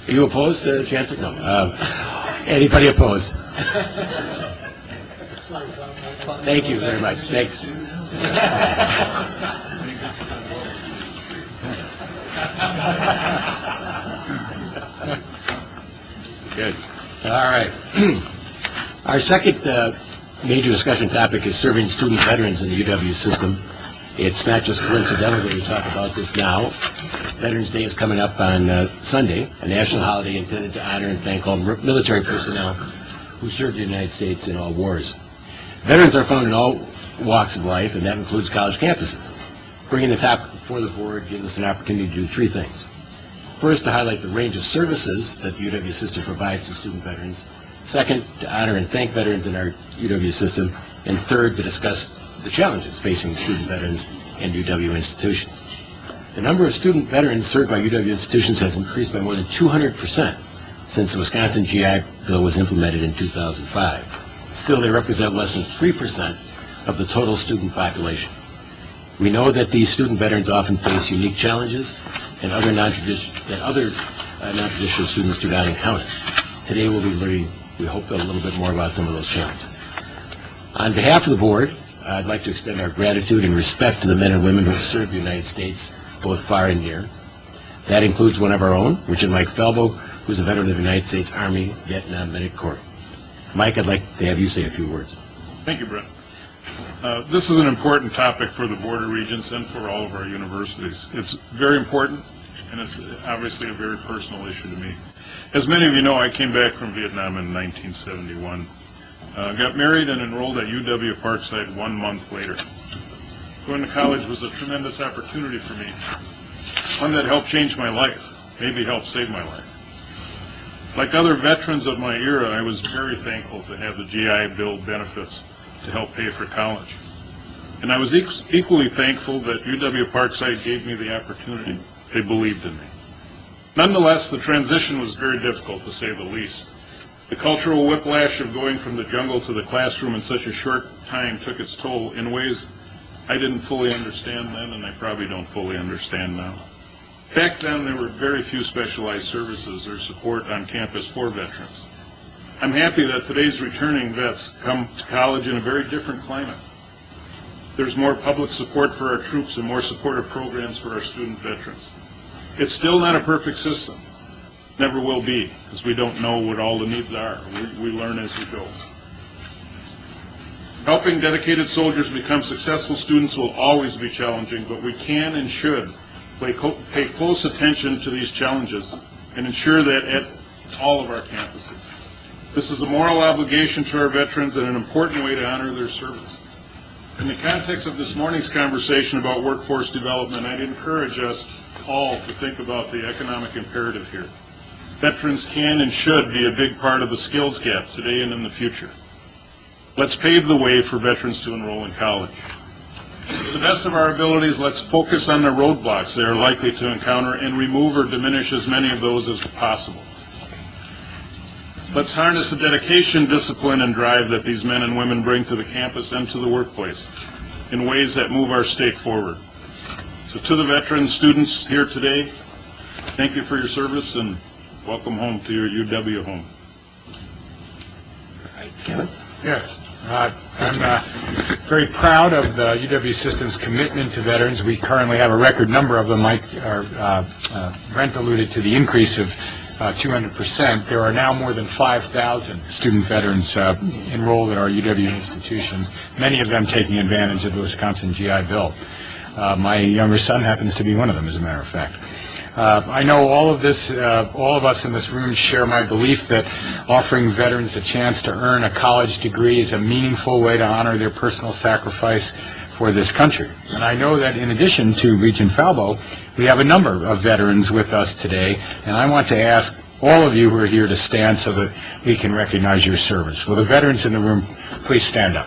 Are you opposed, Chancellor? No. Anybody opposed? Thank you very much. Thanks. Good. All right. Our second major discussion topic is serving student veterans in the UW system. It's not just coincidental that we talk about this now. Veterans Day is coming up on Sunday, a national holiday intended to honor and thank all military personnel who served the United States in all wars. Veterans are found in all walks of life, and that includes college campuses. Bringing the topic before the board gives us an opportunity to do three things. First, to highlight the range of services that the UW system provides to student veterans. Second, to honor and thank veterans in our UW system. And third, to discuss the challenges facing student veterans and UW institutions. The number of student veterans served by UW institutions has increased by more than 200% since the Wisconsin GI Bill was implemented in 2005. Still, they represent less than 3% of the total student population. We know that these student veterans often face unique challenges and other non-traditional students do not encounter. Today we'll be learning, we hope, a little bit more about some of those challenges. On behalf of the board, I'd like to extend our gratitude and respect to the men and women who have served the United States, both far and near. That includes one of our own, Richard Mike Felbo, who's a veteran of the United States Army Vietnam Medic Corps. Mike, I'd like to have you say a few words. Thank you, Brett. This is an important topic for the Board of Regents and for all of our universities. It's very important, and it's obviously a very personal issue to me. As many of you know, I came back from Vietnam in 1971. Got married and enrolled at UW Parkside 1 month later. Going to college was a tremendous opportunity for me, one that helped change my life, maybe helped save my life. Like other veterans of my era, I was very thankful to have the GI Bill benefits to help pay for college. And I was equally thankful that UW Parkside gave me the opportunity. They believed in me. Nonetheless, the transition was very difficult, to say the least. The cultural whiplash of going from the jungle to the classroom in such a short time took its toll in ways I didn't fully understand then, and I probably don't fully understand now. Back then, there were very few specialized services or support on campus for veterans. I'm happy that today's returning vets come to college in a very different climate. There's more public support for our troops and more supportive programs for our student veterans. It's still not a perfect system. Never will be, because we don't know what all the needs are. We learn as we go. Helping dedicated soldiers become successful students will always be challenging, but we can and should pay close attention to these challenges and ensure that at all of our campuses. This is a moral obligation to our veterans and an important way to honor their service. In the context of this morning's conversation about workforce development, I'd encourage us all to think about the economic imperative here. Veterans can and should be a big part of the skills gap today and in the future. Let's pave the way for veterans to enroll in college. To the best of our abilities, let's focus on the roadblocks they are likely to encounter and remove or diminish as many of those as possible. Let's harness the dedication, discipline, and drive that these men and women bring to the campus and to the workplace in ways that move our state forward. So to the veteran students here today, thank you for your service and welcome home to your UW home. All right, Kevin? Yes. I'm very proud of the UW system's commitment to veterans. We currently have a record number of them. Brent alluded to the increase of 200%. There are now more than 5,000 student veterans enrolled at our UW institutions, many of them taking advantage of the Wisconsin GI Bill. My younger son happens to be one of them, as a matter of fact. I know all of us in this room share my belief that offering veterans a chance to earn a college degree is a meaningful way to honor their personal sacrifice for this country. And I know that in addition to Regent Falbo, we have a number of veterans with us today, and I want to ask all of you who are here to stand so that we can recognize your service. Will the veterans in the room please stand up?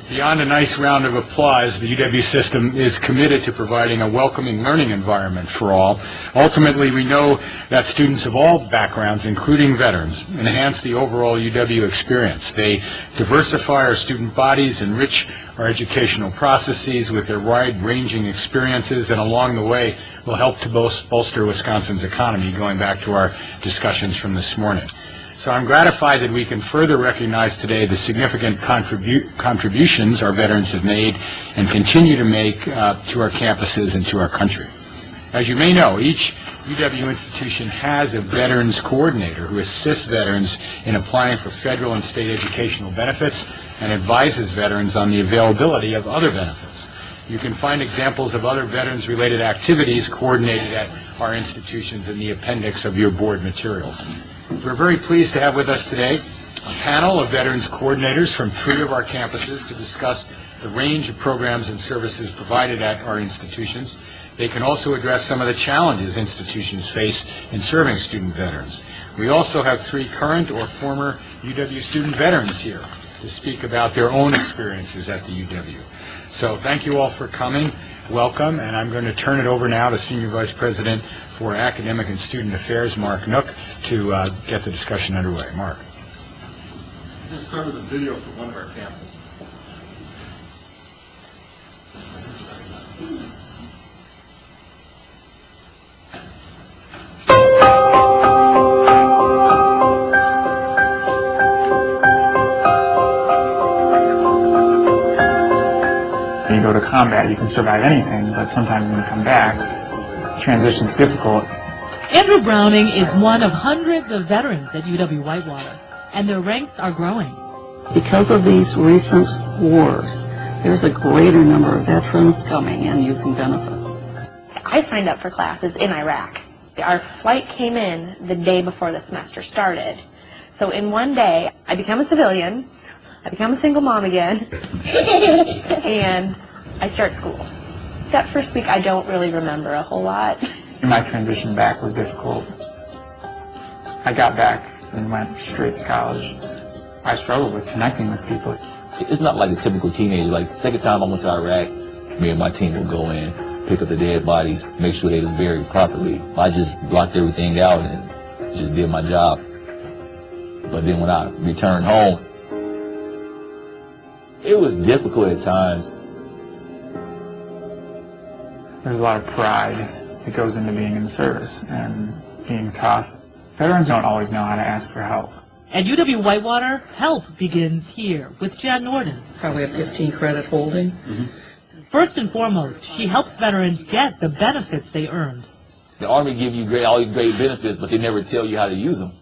Beyond a nice round of applause, the UW system is committed to providing a welcoming learning environment for all. Ultimately, we know that students of all backgrounds, including veterans, enhance the overall UW experience. They diversify our student bodies, enrich our educational processes with their wide-ranging experiences, and along the way will help to bolster Wisconsin's economy, going back to our discussions from this morning. So I'm gratified that we can further recognize today the significant contributions our veterans have made and continue to make to our campuses and to our country. As you may know, each UW institution has a veterans coordinator who assists veterans in applying for federal and state educational benefits and advises veterans on the availability of other benefits. You can find examples of other veterans-related activities coordinated at our institutions in the appendix of your board materials. We're very pleased to have with us today a panel of veterans coordinators from 3 of our campuses to discuss the range of programs and services provided at our institutions. They can also address some of the challenges institutions face in serving student veterans. We also have 3 current or former UW student veterans here to speak about their own experiences at the UW. So thank you all for coming. Welcome, and I'm going to turn it over now to Senior Vice President for Academic and Student Affairs, Mark Nook, to get the discussion underway. Mark. I'm going to start with a video from one of our campuses. When you go to combat, you can survive anything, but sometimes when you come back, transition's difficult. Andrew Browning is one of hundreds of veterans at UW-Whitewater, and their ranks are growing. Because of these recent wars, there's a greater number of veterans coming and using benefits. I signed up for classes in Iraq. Our flight came in the day before the semester started. So in one day, I become a civilian, I become a single mom again, and I start school. That first week, I don't really remember a whole lot. My transition back was difficult. I got back and went straight to college. I struggled with connecting with people. It's not like a typical teenager. Like, the second time I went to Iraq, me and my team would go in, pick up the dead bodies, make sure they was buried properly. I just blocked everything out and just did my job. But then when I returned home, it was difficult at times. There's a lot of pride that goes into being in the service and being tough. Veterans don't always know how to ask for help. At UW-Whitewater, help begins here with Jan Norden. Probably a 15-credit holding. First and foremost, she helps veterans get the benefits they earned. The Army give you all these great benefits, but they never tell you how to use them.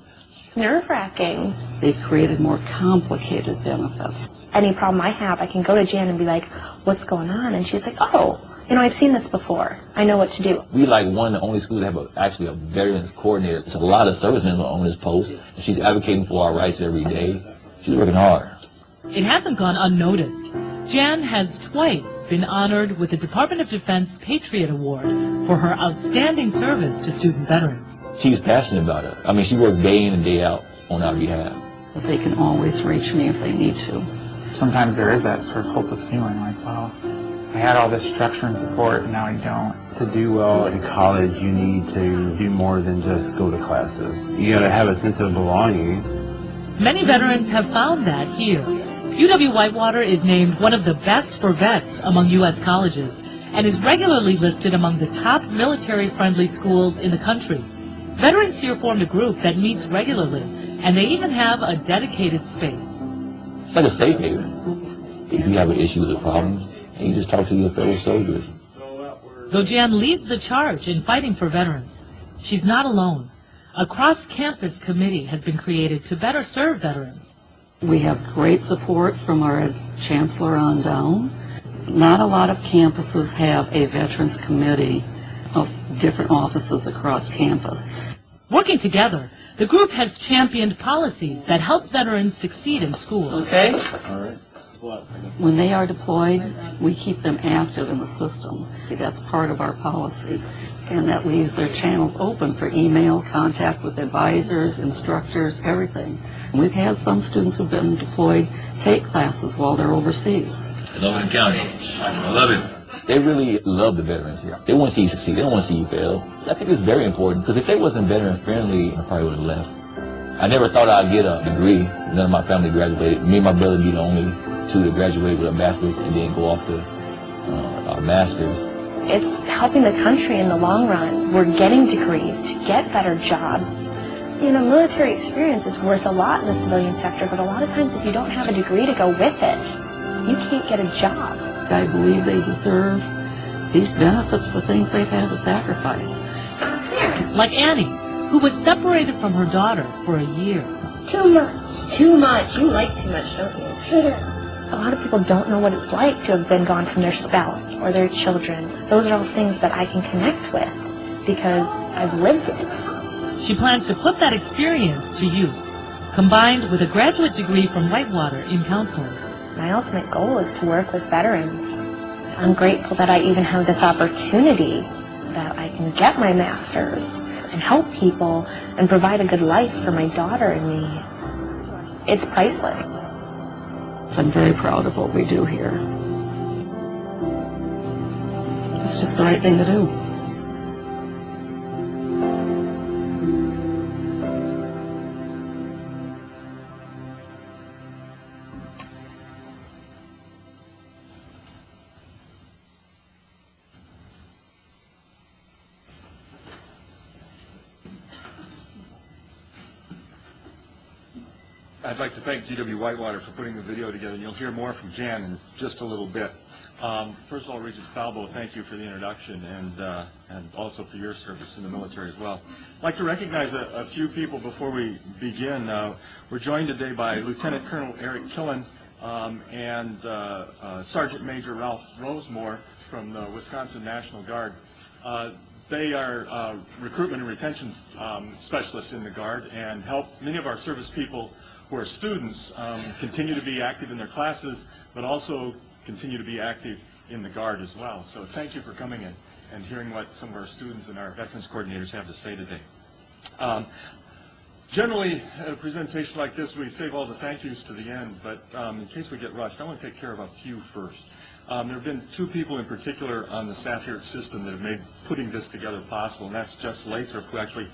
It's nerve-wracking. They've created more complicated benefits. Any problem I have, I can go to Jan and be like, what's going on? And she's like, oh, you know, I've seen this before. I know what to do. We like one of the only schools that have actually a veterans coordinator. There's a lot of servicemen on this post. She's advocating for our rights every day. She's working hard. It hasn't gone unnoticed. Jan has twice been honored with the Department of Defense Patriot Award for her outstanding service to student veterans. She's passionate about it. I mean, she works day in and day out on our behalf. But they can always reach me if they need to. Sometimes there is that sort of hopeless feeling like, well, I had all this structure and support, and now I don't. To do well in college, you need to do more than just go to classes. You got to have a sense of belonging. Many veterans have found that here. UW-Whitewater is named one of the best for vets among U.S. colleges and is regularly listed among the top military-friendly schools in the country. Veterans here formed a group that meets regularly, and they even have a dedicated space. It's like a safe haven. If you have an issue with a problem, and you just talk to your fellow soldiers. Though Jan leads the charge in fighting for veterans, she's not alone. A cross-campus committee has been created to better serve veterans. We have great support from our chancellor on down. Not a lot of campuses have a veterans committee of different offices across campus. Working together, the group has championed policies that help veterans succeed in school. Okay. All right. When they are deployed, we keep them active in the system. That's part of our policy. And that leaves their channels open for email, contact with advisors, instructors, everything. We've had some students who've been deployed take classes while they're overseas. Logan County. I love it. They really love the veterans here. They want to see you succeed. They don't want to see you fail. I think it's very important because if they wasn't veteran friendly, I probably would have left. I never thought I'd get a degree. None of my family graduated. Me and my brother be the only two to graduate with a bachelor's and then go off to our master's. It's helping the country in the long run. We're getting degrees to get better jobs. You know, military experience is worth a lot in the civilian sector, but a lot of times if you don't have a degree to go with it, you can't get a job. I believe they deserve these benefits for things they've had to sacrifice. Like Annie, who was separated from her daughter for a year. Too much. Too much. You like too much, don't you? A lot of people don't know what it's like to have been gone from their spouse or their children. Those are all things that I can connect with because I've lived it. She plans to put that experience to use, combined with a graduate degree from Whitewater in counseling. My ultimate goal is to work with veterans. I'm grateful that I even have this opportunity, that I can get my master's and help people and provide a good life for my daughter and me. It's priceless. I'm very proud of what we do here. It's just the right thing to do. I'd like to thank GW Whitewater for putting the video together, and you'll hear more from Jan in just a little bit. First of all, Regent Falbo, thank you for the introduction and also for your service in the military as well. I'd like to recognize a few people before we begin. We're joined today by Lieutenant Colonel Eric Killen and Sergeant Major Ralph Rosemore from the Wisconsin National Guard. They are recruitment and retention specialists in the Guard and help many of our service people who are students continue to be active in their classes, but also continue to be active in the Guard as well. So thank you for coming in and hearing what some of our students and our veterans coordinators have to say today. Generally, at a presentation like this, we save all the thank yous to the end, but in case we get rushed, I want to take care of a few first. There have been two people in particular on the staff here at System that have made putting this together possible, and that's Jess Lathrop, who actually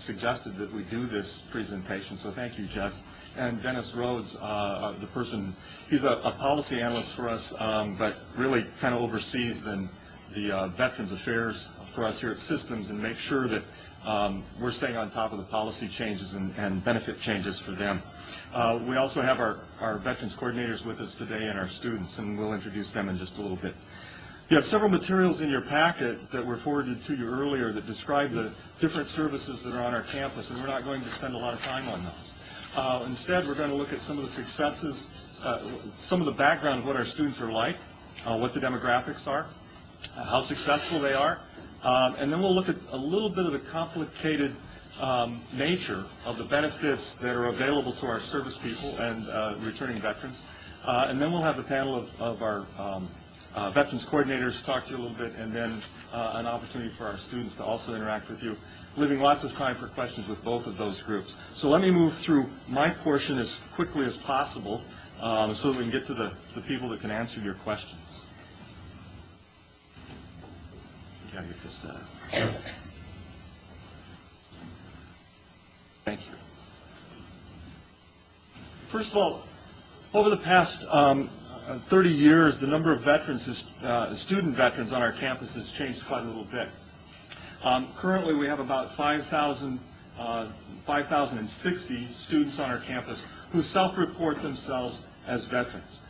suggested that we do this presentation, so thank you, Jess. And Dennis Rhodes, the person, he's a policy analyst for us, but really kind of oversees the Veterans Affairs for us here at Systems and make sure that we're staying on top of the policy changes and benefit changes for them. We also have our veterans coordinators with us today and our students, and we'll introduce them in just a little bit. You have several materials in your packet that were forwarded to you earlier that describe the different services that are on our campus, and we're not going to spend a lot of time on those. Instead, we're going to look at some of the successes, some of the background of what our students are like, what the demographics are, how successful they are, and then we'll look at a little bit of the complicated nature of the benefits that are available to our service people and returning veterans. And then we'll have the panel of our veterans coordinators talk to you a little bit, and then an opportunity for our students to also interact with you, leaving lots of time for questions with both of those groups. So let me move through my portion as quickly as possible so that we can get to the people that can answer your questions. Got to get this set up. Thank you. First of all, over the past 30 years, the number of veterans, student veterans on our campus has changed quite a little bit. Currently, we have about 5,060 students on our campus who self-report themselves as veterans.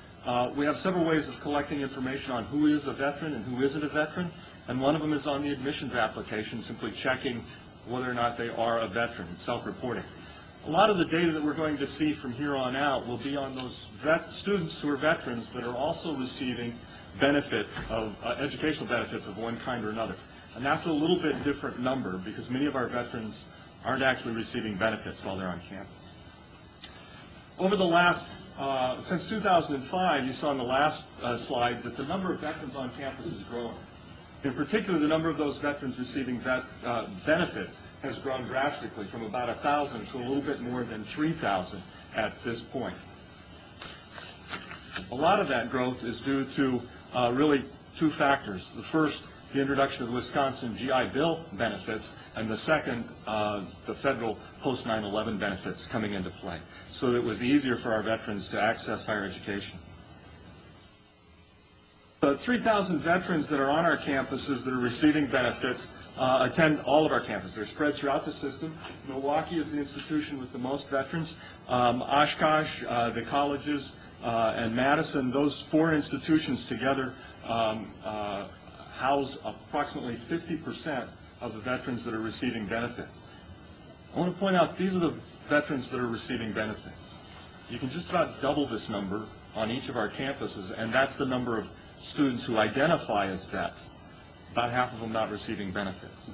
We have several ways of collecting information on who is a veteran and who isn't a veteran, and one of them is on the admissions application, simply checking whether or not they are a veteran, self-reporting. A lot of the data that we're going to see from here on out will be on those students who are veterans that are also receiving benefits of educational benefits of one kind or another. And that's a little bit different number because many of our veterans aren't actually receiving benefits while they're on campus. Over the last, since 2005, you saw on the last slide that the number of veterans on campus is growing. In particular, the number of those veterans receiving benefits has grown drastically from about 1,000 to a little bit more than 3,000 at this point. A lot of that growth is due to really two factors. The first, the introduction of the Wisconsin GI Bill benefits, and the second, the federal post 9/11 benefits coming into play, so that it was easier for our veterans to access higher education. The 3,000 veterans that are on our campuses that are receiving benefits attend all of our campuses. They're spread throughout the system. Milwaukee is the institution with the most veterans. Oshkosh, the colleges, and Madison, those four institutions together house approximately 50% of the veterans that are receiving benefits. I want to point out these are the veterans that are receiving benefits. You can just about double this number on each of our campuses, and that's the number of students who identify as vets. About half of them not receiving benefits.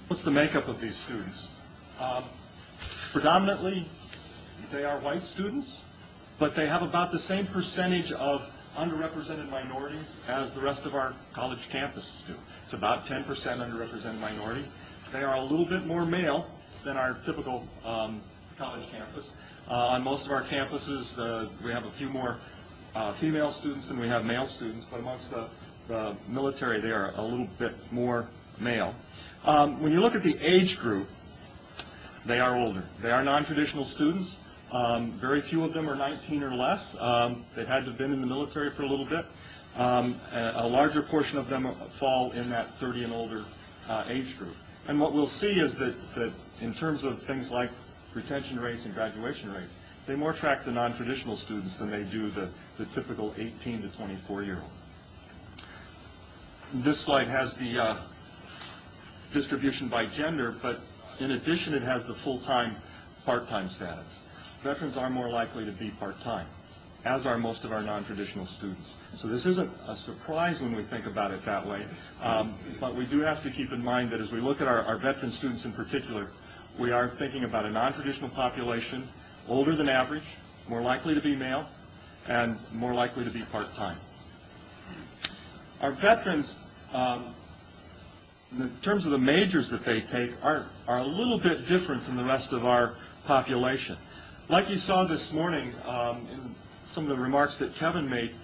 What's the makeup of these students? Predominantly, they are white students, but they have about the same percentage of underrepresented minorities as the rest of our college campuses do. It's about 10% underrepresented minority. They are a little bit more male than our typical college campus. On most of our campuses, we have a few more female students than we have male students, but amongst the military, they are a little bit more male. When you look at the age group, they are older. They are non-traditional students. Very few of them are 19 or less. They've had to have been in the military for a little bit. A larger portion of them fall in that 30 and older age group. And what we'll see is that in terms of things like retention rates and graduation rates, they more track the non-traditional students than they do the typical 18 to 24-year-old. This slide has the distribution by gender, but in addition it has the full-time, part-time status. Veterans are more likely to be part-time, as are most of our non-traditional students. So this isn't a surprise when we think about it that way, but we do have to keep in mind that as we look at our veteran students in particular, we are thinking about a non-traditional population, older than average, more likely to be male, and more likely to be part-time. Our veterans, in terms of the majors that they take, are a little bit different than the rest of our population. Like you saw this morning in some of the remarks that Kevin made,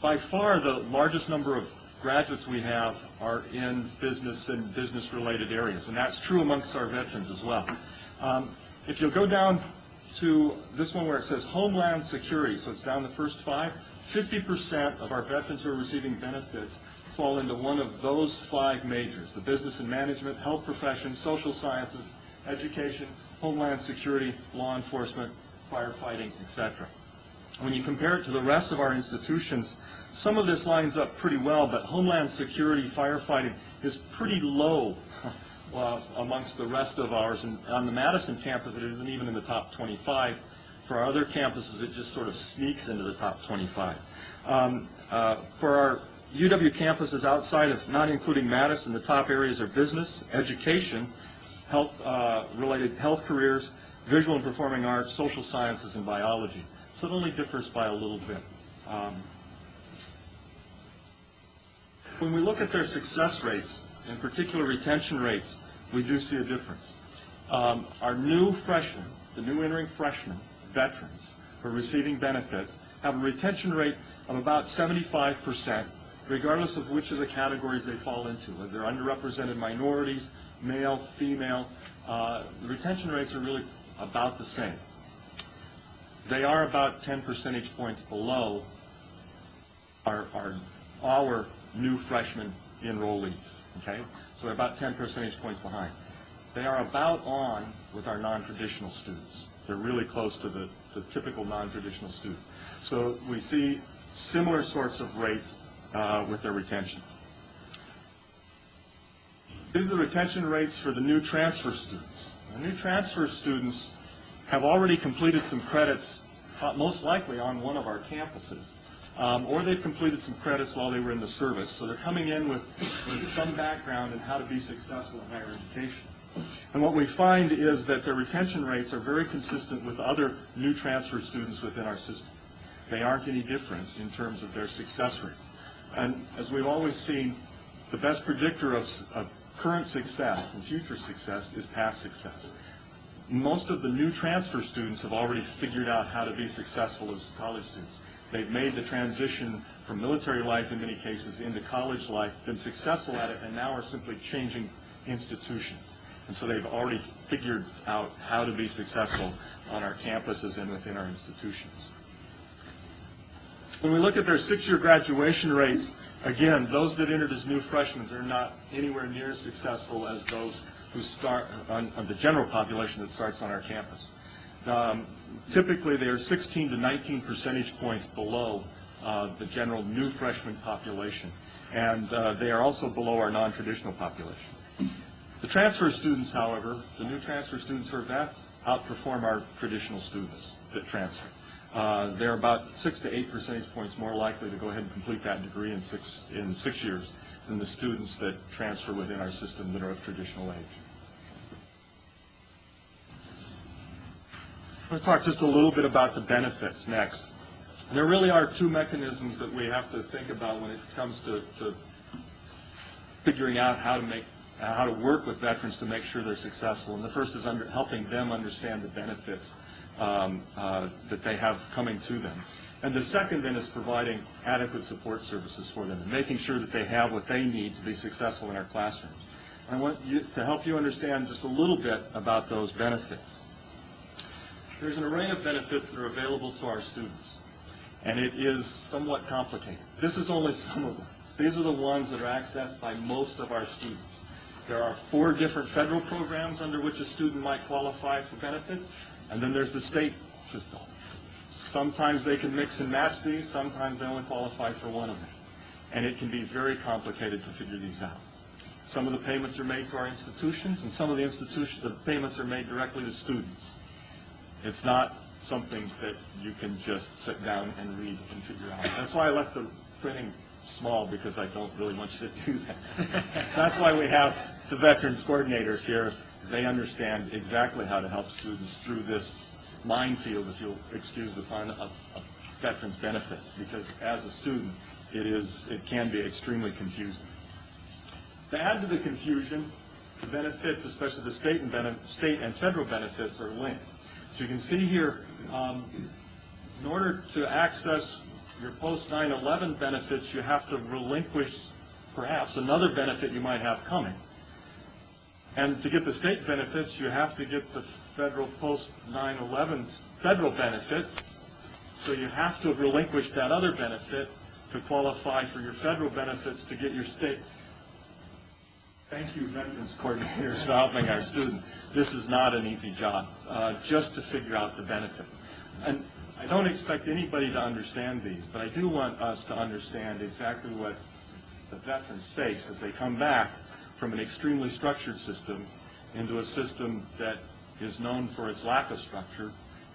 by far the largest number of graduates we have are in business and business-related areas, and that's true amongst our veterans as well. If you'll go down to this one where it says Homeland Security, so it's down the first five, 50% of our veterans who are receiving benefits fall into one of those five majors: the business and management, health professions, social sciences, education, homeland security, law enforcement, firefighting, etc. When you compare it to the rest of our institutions, some of this lines up pretty well, but homeland security, firefighting is pretty low amongst the rest of ours. And on the Madison campus, it isn't even in the top 25. For our other campuses, it just sort of sneaks into the top 25. For our UW campuses outside of, not including Madison, the top areas are business, education, health-related health careers, visual and performing arts, social sciences, and biology. So it only differs by a little bit. When we look at their success rates, in particular retention rates, we do see a difference. Our new freshmen, the new entering freshmen, veterans, who are receiving benefits, have a retention rate of about 75%, regardless of which of the categories they fall into, whether they're underrepresented minorities, male, female. The retention rates are really about the same. They are about 10 percentage points below our new freshman enrollees. Okay? So they're about 10 percentage points behind. They are about on with our non-traditional students. They're really close to the typical non-traditional student. So we see similar sorts of rates with their retention. These are the retention rates for the new transfer students. The new transfer students have already completed some credits, most likely on one of our campuses, or they've completed some credits while they were in the service. So they're coming in with some background in how to be successful in higher education. And what we find is that their retention rates are very consistent with other new transfer students within our system. They aren't any different in terms of their success rates. And as we've always seen, the best predictor of current success and future success is past success. Most of the new transfer students have already figured out how to be successful as college students. They've made the transition from military life in many cases into college life, been successful at it, and now are simply changing institutions. And so they've already figured out how to be successful on our campuses and within our institutions. When we look at their six-year graduation rates, again, those that entered as new freshmen are not anywhere near as successful as those who start on the general population that starts on our campus. Typically, they are 16 to 19 percentage points below the general new freshman population, and they are also below our non-traditional population. The transfer students, however, the new transfer students who are vets, outperform our traditional students that transfer. They're about 6 to 8 percentage points more likely to go ahead and complete that degree in six years than the students that transfer within our system that are of traditional age. I'm going to talk just a little bit about the benefits next. There really are two mechanisms that we have to think about when it comes to figuring out how to work with veterans to make sure they're successful. And the first is helping them understand the benefits that they have coming to them. And the second then is providing adequate support services for them and making sure that they have what they need to be successful in our classrooms. I want to help you understand just a little bit about those benefits. There's an array of benefits that are available to our students, and it is somewhat complicated. This is only some of them. These are the ones that are accessed by most of our students. There are 4 different federal programs under which a student might qualify for benefits, and then there's the state system. Sometimes they can mix and match these, sometimes they only qualify for one of them. And it can be very complicated to figure these out. Some of the payments are made to our institutions, and some of the payments are made directly to students. It's not something that you can just sit down and read and figure out. That's why I left the printing small, because I don't really want you to do that. That's why we have the veterans coordinators here. They understand exactly how to help students through this minefield, if you'll excuse the pun, of veterans benefits, because as a student, it can be extremely confusing. To add to the confusion, the benefits, especially the state and federal benefits, are linked. As you can see here, in order to access your post-9/11 benefits, you have to relinquish perhaps another benefit you might have coming. And to get the state benefits, you have to get the federal post-9/11 federal benefits. So you have to have relinquished that other benefit to qualify for your federal benefits to get your state. Thank you, veterans coordinators, for helping our students. This is not an easy job, just to figure out the benefits. And I don't expect anybody to understand these, but I do want us to understand exactly what the veterans face as they come back from an extremely structured system into a system that is known for its lack of structure,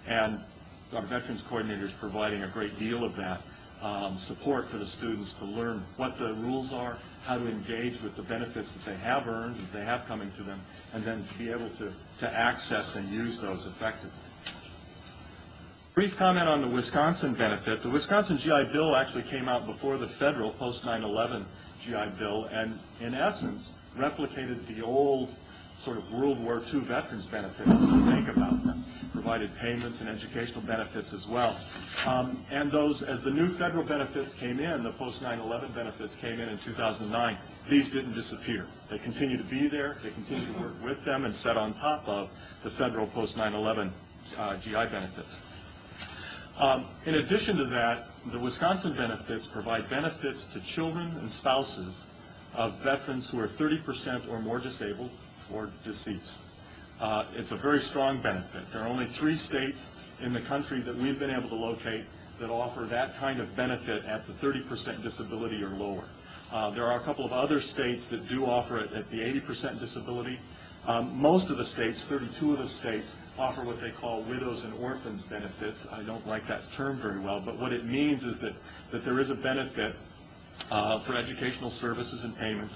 and our veterans coordinators providing a great deal of that support for the students to learn what the rules are, how to engage with the benefits that they have earned, that they have coming to them, and then to be able to access and use those effectively. Brief comment on the Wisconsin benefit. The Wisconsin GI Bill actually came out before the federal post-9/11 GI Bill, and in essence replicated the old sort of World War II veterans benefits, if you think about them. Provided payments and educational benefits as well. And those, as the new federal benefits came in, the post-9/11 benefits came in 2009, these didn't disappear. They continue to be there. They continue to work with them and set on top of the federal post-9/11 GI benefits. In addition to that, the Wisconsin benefits provide benefits to children and spouses of veterans who are 30% or more disabled or deceased. It's a very strong benefit. There are only 3 states in the country that we've been able to locate that offer that kind of benefit at the 30% disability or lower. There are a couple of other states that do offer it at the 80% disability. Most of the states, 32 of the states, offer what they call widows and orphans benefits. I don't like that term very well, but what it means is that there is a benefit for educational services and payments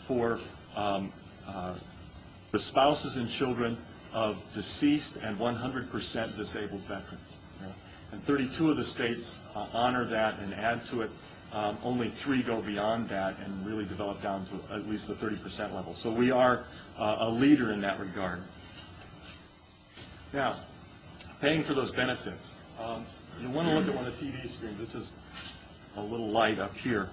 for the spouses and children of deceased and 100% disabled veterans. And 32 of the states honor that and add to it. Only 3 go beyond that and really develop down to at least the 30% level. So we are a leader in that regard. Now, paying for those benefits. You want to look at one of the TV screens. This is a little light up here.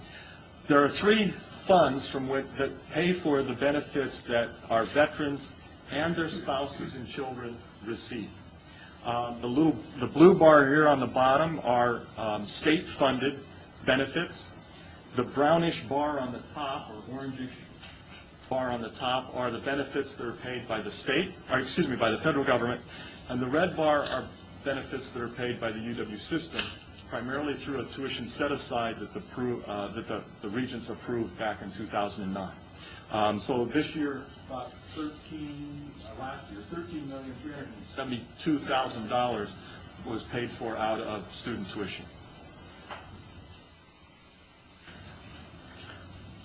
There are 3 funds that pay for the benefits that our veterans and their spouses and children receive. The blue bar here on the bottom are state-funded benefits. The brownish bar on the top, or orangish bar on the top, are the benefits that are paid by the state, or excuse me, by the federal government. And the red bar are benefits that are paid by the UW system, primarily through a tuition set-aside that the Regents approved back in 2009. So this year, last year, $13,372,000 was paid for out of student tuition.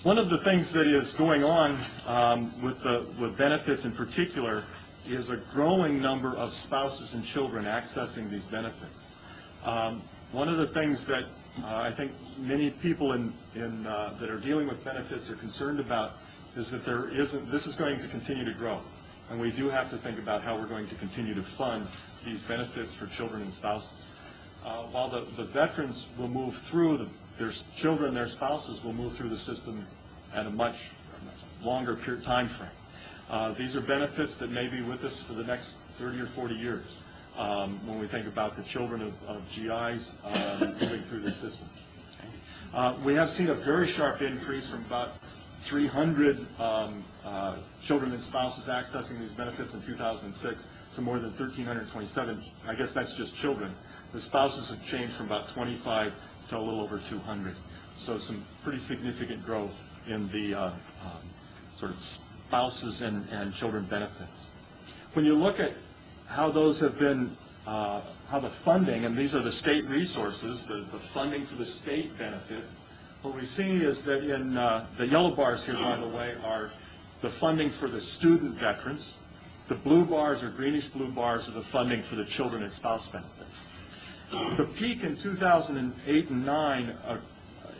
One of the things that is going on with benefits in particular is a growing number of spouses and children accessing these benefits. One of the things that I think many people that are dealing with benefits are concerned about is that this is going to continue to grow. And we do have to think about how we're going to continue to fund these benefits for children and spouses. While the veterans will move through, their children, their spouses will move through the system at a much longer time frame. These are benefits that may be with us for the next 30 or 40 years when we think about the children of GIs moving through the system. We have seen a very sharp increase from about 300 children and spouses accessing these benefits in 2006 to more than 1,327. I guess that's just children. The spouses have changed from about 25 to a little over 200. So some pretty significant growth in the sort of spouses and children benefits. When you look at how those have been, how the funding, and these are the state resources, the funding for the state benefits, what we see is that in the yellow bars here, by the way, are the funding for the student veterans. The blue bars, or greenish blue bars, are the funding for the children and spouse benefits. The peak in 2008 and 9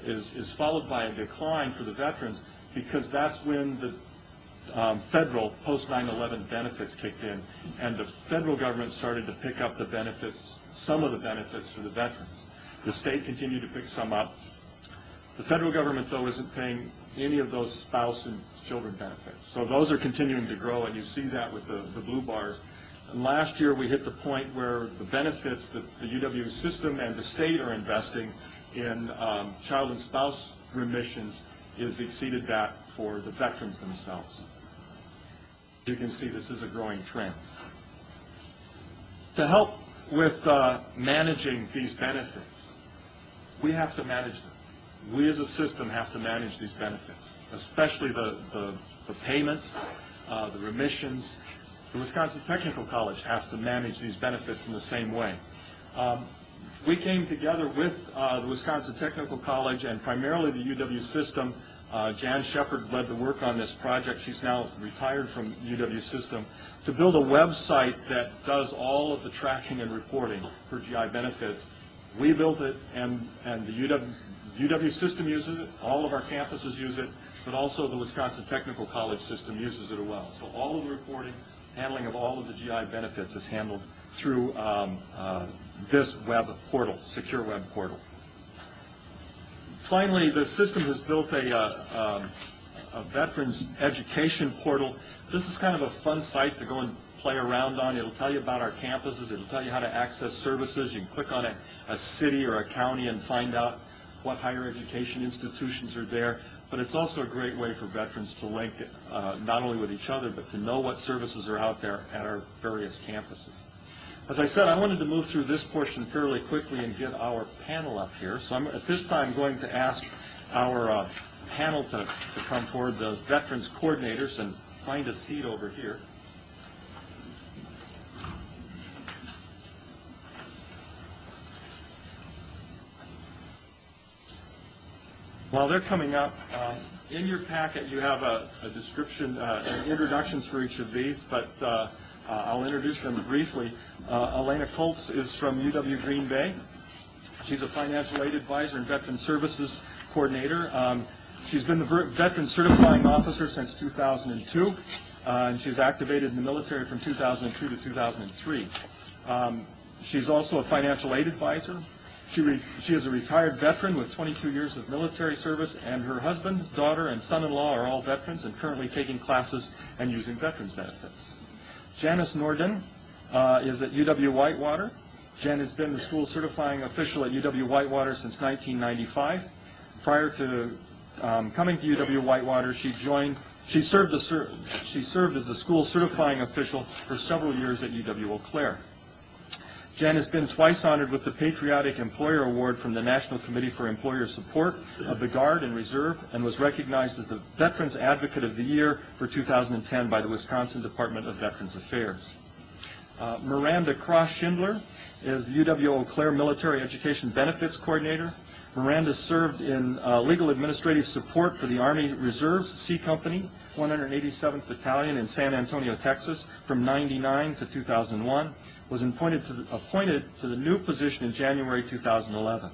is followed by a decline for the veterans because that's when the federal post 9/11 benefits kicked in, and the federal government started to pick up the benefits, some of the benefits for the veterans. The state continued to pick some up. The federal government, though, isn't paying any of those spouse and children benefits. So those are continuing to grow, and you see that with the blue bars. And last year, we hit the point where the benefits that the UW system and the state are investing in child and spouse remissions is exceeded that for the veterans themselves. You can see this is a growing trend. To help with managing these benefits, we have to manage them. We as a system have to manage these benefits, especially the payments, the remissions. The Wisconsin Technical College has to manage these benefits in the same way. We came together with the Wisconsin Technical College and primarily the UW system. Jan Shepard led the work on this project. She's now retired from UW system, to build a website that does all of the tracking and reporting for GI benefits. We built it, and the UW system uses it, all of our campuses use it, but also the Wisconsin Technical College system uses it as well. So all of the reporting, handling of all of the GI benefits is handled through this web portal, secure web portal. Finally, the system has built a veterans education portal. This is kind of a fun site to go and play around on. It'll tell you about our campuses. It'll tell you how to access services. You can click on a city or a county and find out what higher education institutions are there. But it's also a great way for veterans to link not only with each other, but to know what services are out there at our various campuses. As I said, I wanted to move through this portion fairly quickly and get our panel up here. So I'm at this time going to ask our panel to come forward, the veterans coordinators, and find a seat over here. While they're coming up, in your packet you have a description, introductions for each of these, but I'll introduce them briefly. Elena Colts is from UW Green Bay. She's a financial aid advisor and veteran services coordinator. She's been the veteran certifying officer since 2002, and she's activated in the military from 2002 to 2003. She's also a financial aid advisor. She is a retired veteran with 22 years of military service, and her husband, daughter, and son-in-law are all veterans and currently taking classes and using veterans benefits. Janice Norden is at UW Whitewater. Jen has been the school certifying official at UW Whitewater since 1995. Prior to coming to UW Whitewater, she served as the school certifying official for several years at UW Eau Claire. Jen has been twice honored with the Patriotic Employer Award from the National Committee for Employer Support of the Guard and Reserve, and was recognized as the Veterans Advocate of the Year for 2010 by the Wisconsin Department of Veterans Affairs. Miranda Cross-Schindler is the UW Eau Claire Military Education Benefits Coordinator. Miranda served in legal administrative support for the Army Reserve's C Company, 187th Battalion in San Antonio, Texas, from 1999 to 2001. Was appointed to the new position in January 2011.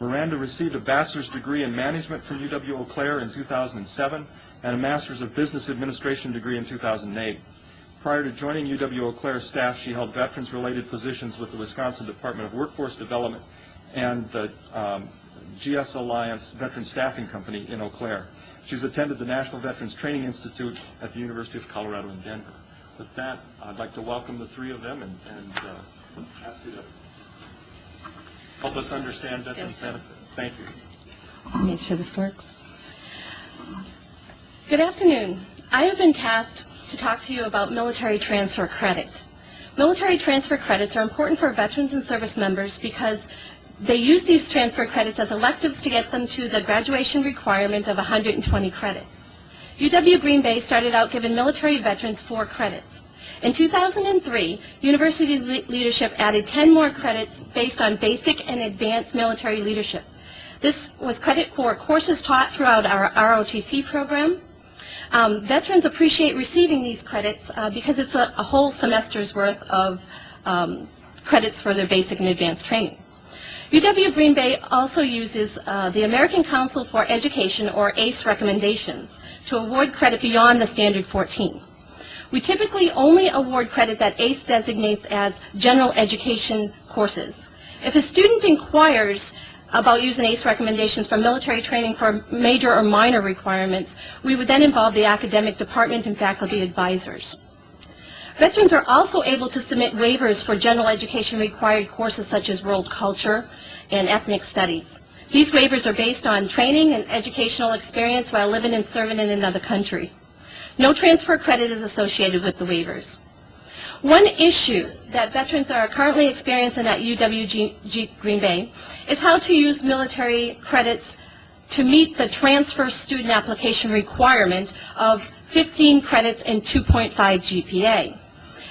Miranda received a bachelor's degree in management from UW Eau Claire in 2007 and a master's of business administration degree in 2008. Prior to joining UW Eau Claire staff, she held veterans-related positions with the Wisconsin Department of Workforce Development and the GS Alliance Veteran Staffing Company in Eau Claire. She's attended the National Veterans Training Institute at the University of Colorado in Denver. With that, I'd like to welcome the three of them and ask you to help us understand veterans benefits. Thank you. Let me make sure this works. Good afternoon. I have been tasked to talk to you about military transfer credit. Military transfer credits are important for veterans and service members because they use these transfer credits as electives to get them to the graduation requirement of 120 credits. UW Green Bay started out giving military veterans 4 credits. In 2003, university leadership added 10 more credits based on basic and advanced military leadership. This was credit for courses taught throughout our ROTC program. Veterans appreciate receiving these credits because it's a whole semester's worth of credits for their basic and advanced training. UW Green Bay also uses the American Council for Education, or ACE, recommendations to award credit beyond the standard 14. We typically only award credit that ACE designates as general education courses. If a student inquires about using ACE recommendations for military training for major or minor requirements, we would then involve the academic department and faculty advisors. Veterans are also able to submit waivers for general education required courses such as world culture and ethnic studies. These waivers are based on training and educational experience while living and serving in another country. No transfer credit is associated with the waivers. One issue that veterans are currently experiencing at UW Green Bay is how to use military credits to meet the transfer student application requirement of 15 credits and 2.5 GPA.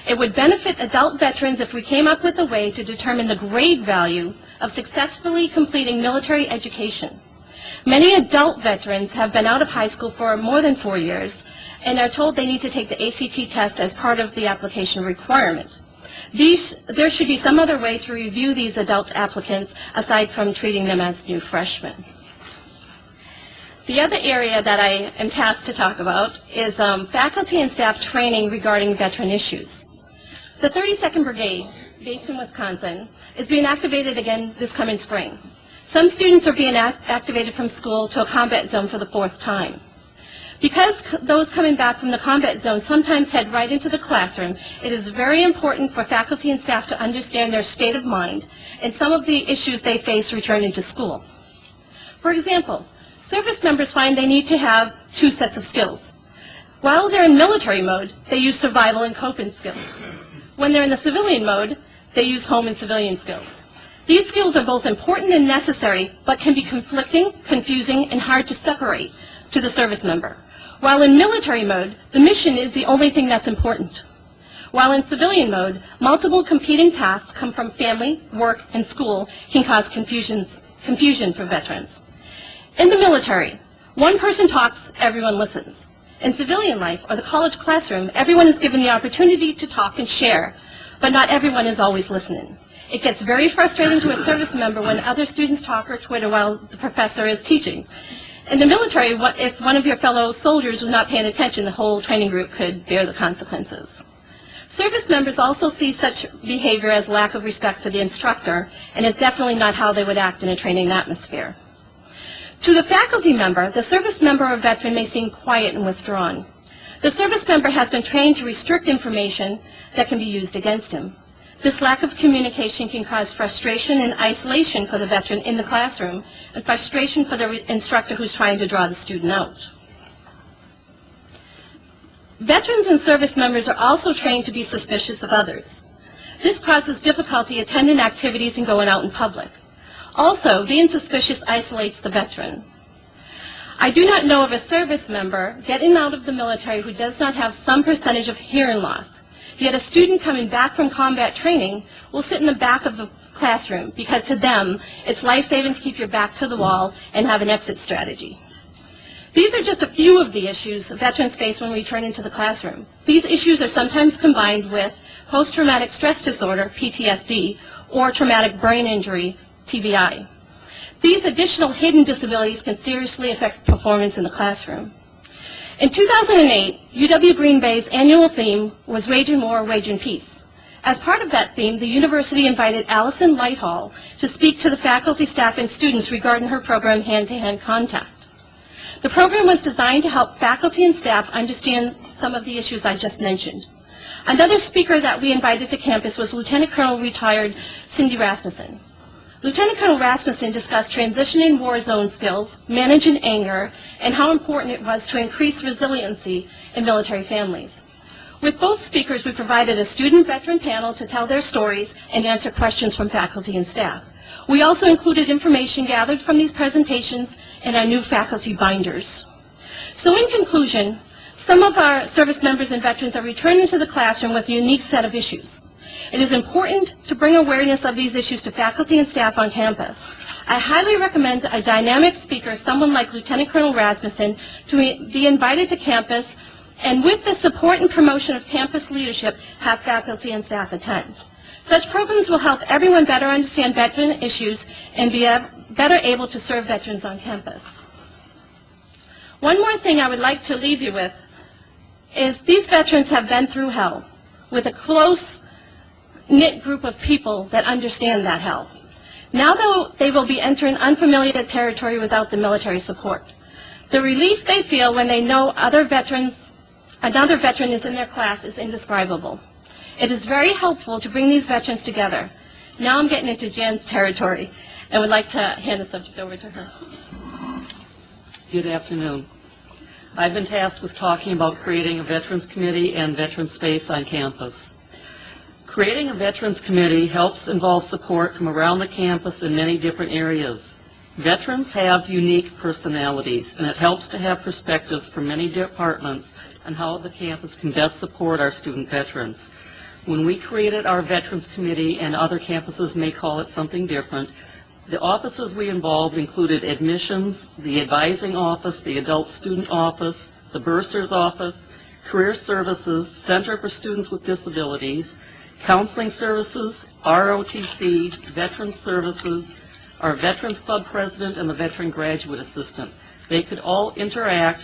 It would benefit adult veterans if we came up with a way to determine the grade value of successfully completing military education. Many adult veterans have been out of high school for more than 4 years and are told they need to take the ACT test as part of the application requirement. There should be some other way to review these adult applicants aside from treating them as new freshmen. The other area that I am tasked to talk about is faculty and staff training regarding veteran issues. The 32nd Brigade, based in Wisconsin, is being activated again this coming spring. Some students are being activated from school to a combat zone for the 4th time. Because those coming back from the combat zone sometimes head right into the classroom, it is very important for faculty and staff to understand their state of mind and some of the issues they face returning to school. For example, service members find they need to have 2 sets of skills. While they're in military mode, they use survival and coping skills. When they're in the civilian mode, they use home and civilian skills. These skills are both important and necessary, but can be conflicting, confusing, and hard to separate to the service member. While in military mode, the mission is the only thing that's important. While in civilian mode, multiple competing tasks come from family, work, and school can cause confusion for veterans. In the military, one person talks, everyone listens. In civilian life, or the college classroom, everyone is given the opportunity to talk and share, but not everyone is always listening. It gets very frustrating to a service member when other students talk or twitter while the professor is teaching. In the military, if one of your fellow soldiers was not paying attention, the whole training group could bear the consequences. Service members also see such behavior as lack of respect for the instructor, and it's definitely not how they would act in a training atmosphere. To the faculty member, the service member or veteran may seem quiet and withdrawn. The service member has been trained to restrict information that can be used against him. This lack of communication can cause frustration and isolation for the veteran in the classroom, and frustration for the instructor who's trying to draw the student out. Veterans and service members are also trained to be suspicious of others. This causes difficulty attending activities and going out in public. Also, being suspicious isolates the veteran. I do not know of a service member getting out of the military who does not have some percentage of hearing loss. Yet a student coming back from combat training will sit in the back of the classroom because to them it's life-saving to keep your back to the wall and have an exit strategy. These are just a few of the issues veterans face when returning to the classroom. These issues are sometimes combined with post-traumatic stress disorder, PTSD, or traumatic brain injury, TBI. These additional hidden disabilities can seriously affect performance in the classroom. In 2008, UW Green Bay's annual theme was Wage and More, Wage and Peace. As part of that theme, the university invited Allison Lighthall to speak to the faculty, staff, and students regarding her program, Hand-to-Hand Contact. The program was designed to help faculty and staff understand some of the issues I just mentioned. Another speaker that we invited to campus was Lieutenant Colonel retired Cindy Rasmussen. Lieutenant Colonel Rasmussen discussed transitioning war zone skills, managing anger, and how important it was to increase resiliency in military families. With both speakers, we provided a student-veteran panel to tell their stories and answer questions from faculty and staff. We also included information gathered from these presentations in our new faculty binders. So in conclusion, some of our service members and veterans are returning to the classroom with a unique set of issues. It is important to bring awareness of these issues to faculty and staff on campus. I highly recommend a dynamic speaker, someone like Lieutenant Colonel Rasmussen, to be invited to campus, and with the support and promotion of campus leadership, have faculty and staff attend. Such programs will help everyone better understand veteran issues and be better able to serve veterans on campus. One more thing I would like to leave you with is these veterans have been through hell with a close-knit group of people that understand that hell. Now they will be entering unfamiliar territory without the military support. The relief they feel when they know another veteran is in their class is indescribable. It is very helpful to bring these veterans together. Now I'm getting into Jan's territory and would like to hand the subject over to her. Good afternoon. I've been tasked with talking about creating a Veterans Committee and veteran space on campus. Creating a Veterans Committee helps involve support from around the campus in many different areas. Veterans have unique personalities, and it helps to have perspectives from many departments on how the campus can best support our student veterans. When we created our Veterans Committee, and other campuses may call it something different, the offices we involved included admissions, the advising office, the adult student office, the bursar's office, career services, Center for Students with Disabilities, counseling services, ROTC, veteran services, our Veterans Club president, and the veteran graduate assistant. They could all interact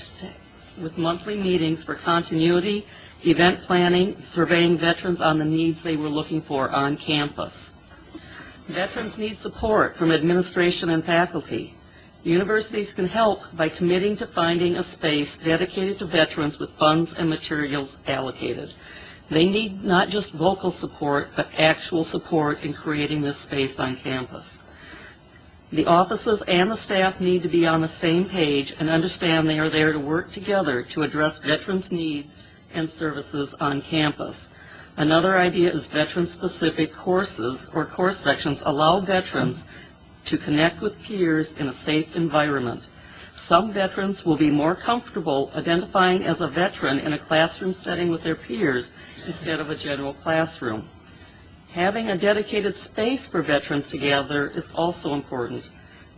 with monthly meetings for continuity, event planning, surveying veterans on the needs they were looking for on campus. Veterans need support from administration and faculty. Universities can help by committing to finding a space dedicated to veterans with funds and materials allocated. They need not just vocal support, but actual support in creating this space on campus. The offices and the staff need to be on the same page and understand they are there to work together to address veterans' needs and services on campus. Another idea is veteran-specific courses or course sections allow veterans to connect with peers in a safe environment. Some veterans will be more comfortable identifying as a veteran in a classroom setting with their peers instead of a general classroom. Having a dedicated space for veterans to gather is also important.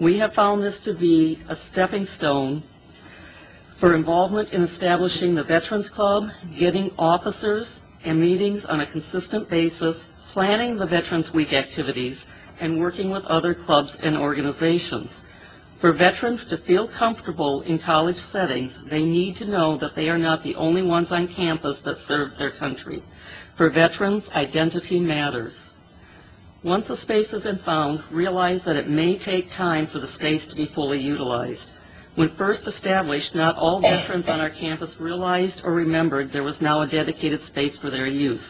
We have found this to be a stepping stone for involvement in establishing the Veterans Club, getting officers and meetings on a consistent basis, planning the Veterans Week activities, and working with other clubs and organizations. For veterans to feel comfortable in college settings, they need to know that they are not the only ones on campus that serve their country. For veterans, identity matters. Once a space has been found, realize that it may take time for the space to be fully utilized. When first established, not all veterans on our campus realized or remembered there was now a dedicated space for their use.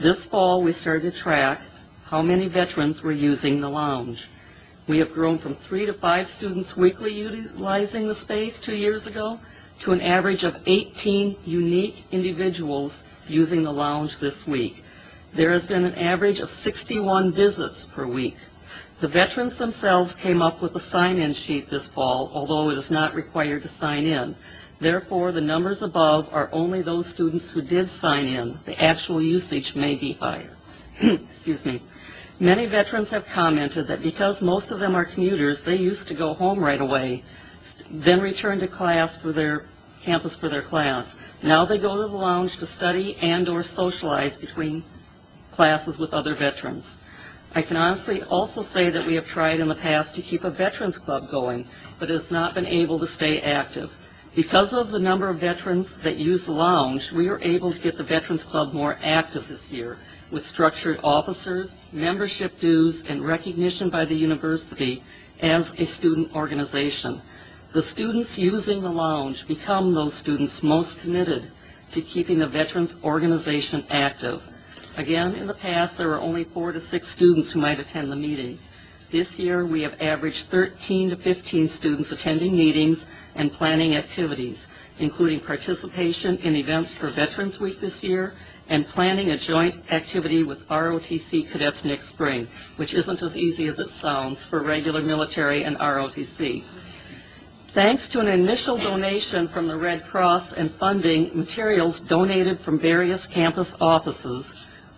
This fall, we started to track how many veterans were using the lounge. We have grown from 3 to 5 students weekly utilizing the space 2 years ago to an average of 18 unique individuals using the lounge this week. There has been an average of 61 visits per week. The veterans themselves came up with a sign-in sheet this fall, although it is not required to sign in. Therefore, the numbers above are only those students who did sign in. The actual usage may be higher. Excuse me. Many veterans have commented that because most of them are commuters, they used to go home right away, then return to class for their campus for their class. Now they go to the lounge to study and or socialize between classes with other veterans. I can honestly also say that we have tried in the past to keep a veterans club going, but it has not been able to stay active. Because of the number of veterans that use the lounge, we were able to get the Veterans Club more active this year with structured officers, membership dues, and recognition by the university as a student organization. The students using the lounge become those students most committed to keeping the Veterans organization active. Again, in the past, there were only 4 to 6 students who might attend the meeting. This year, we have averaged 13 to 15 students attending meetings and planning activities, including participation in events for Veterans Week this year and planning a joint activity with ROTC cadets next spring, which isn't as easy as it sounds for regular military and ROTC. Thanks to an initial donation from the Red Cross and funding materials donated from various campus offices,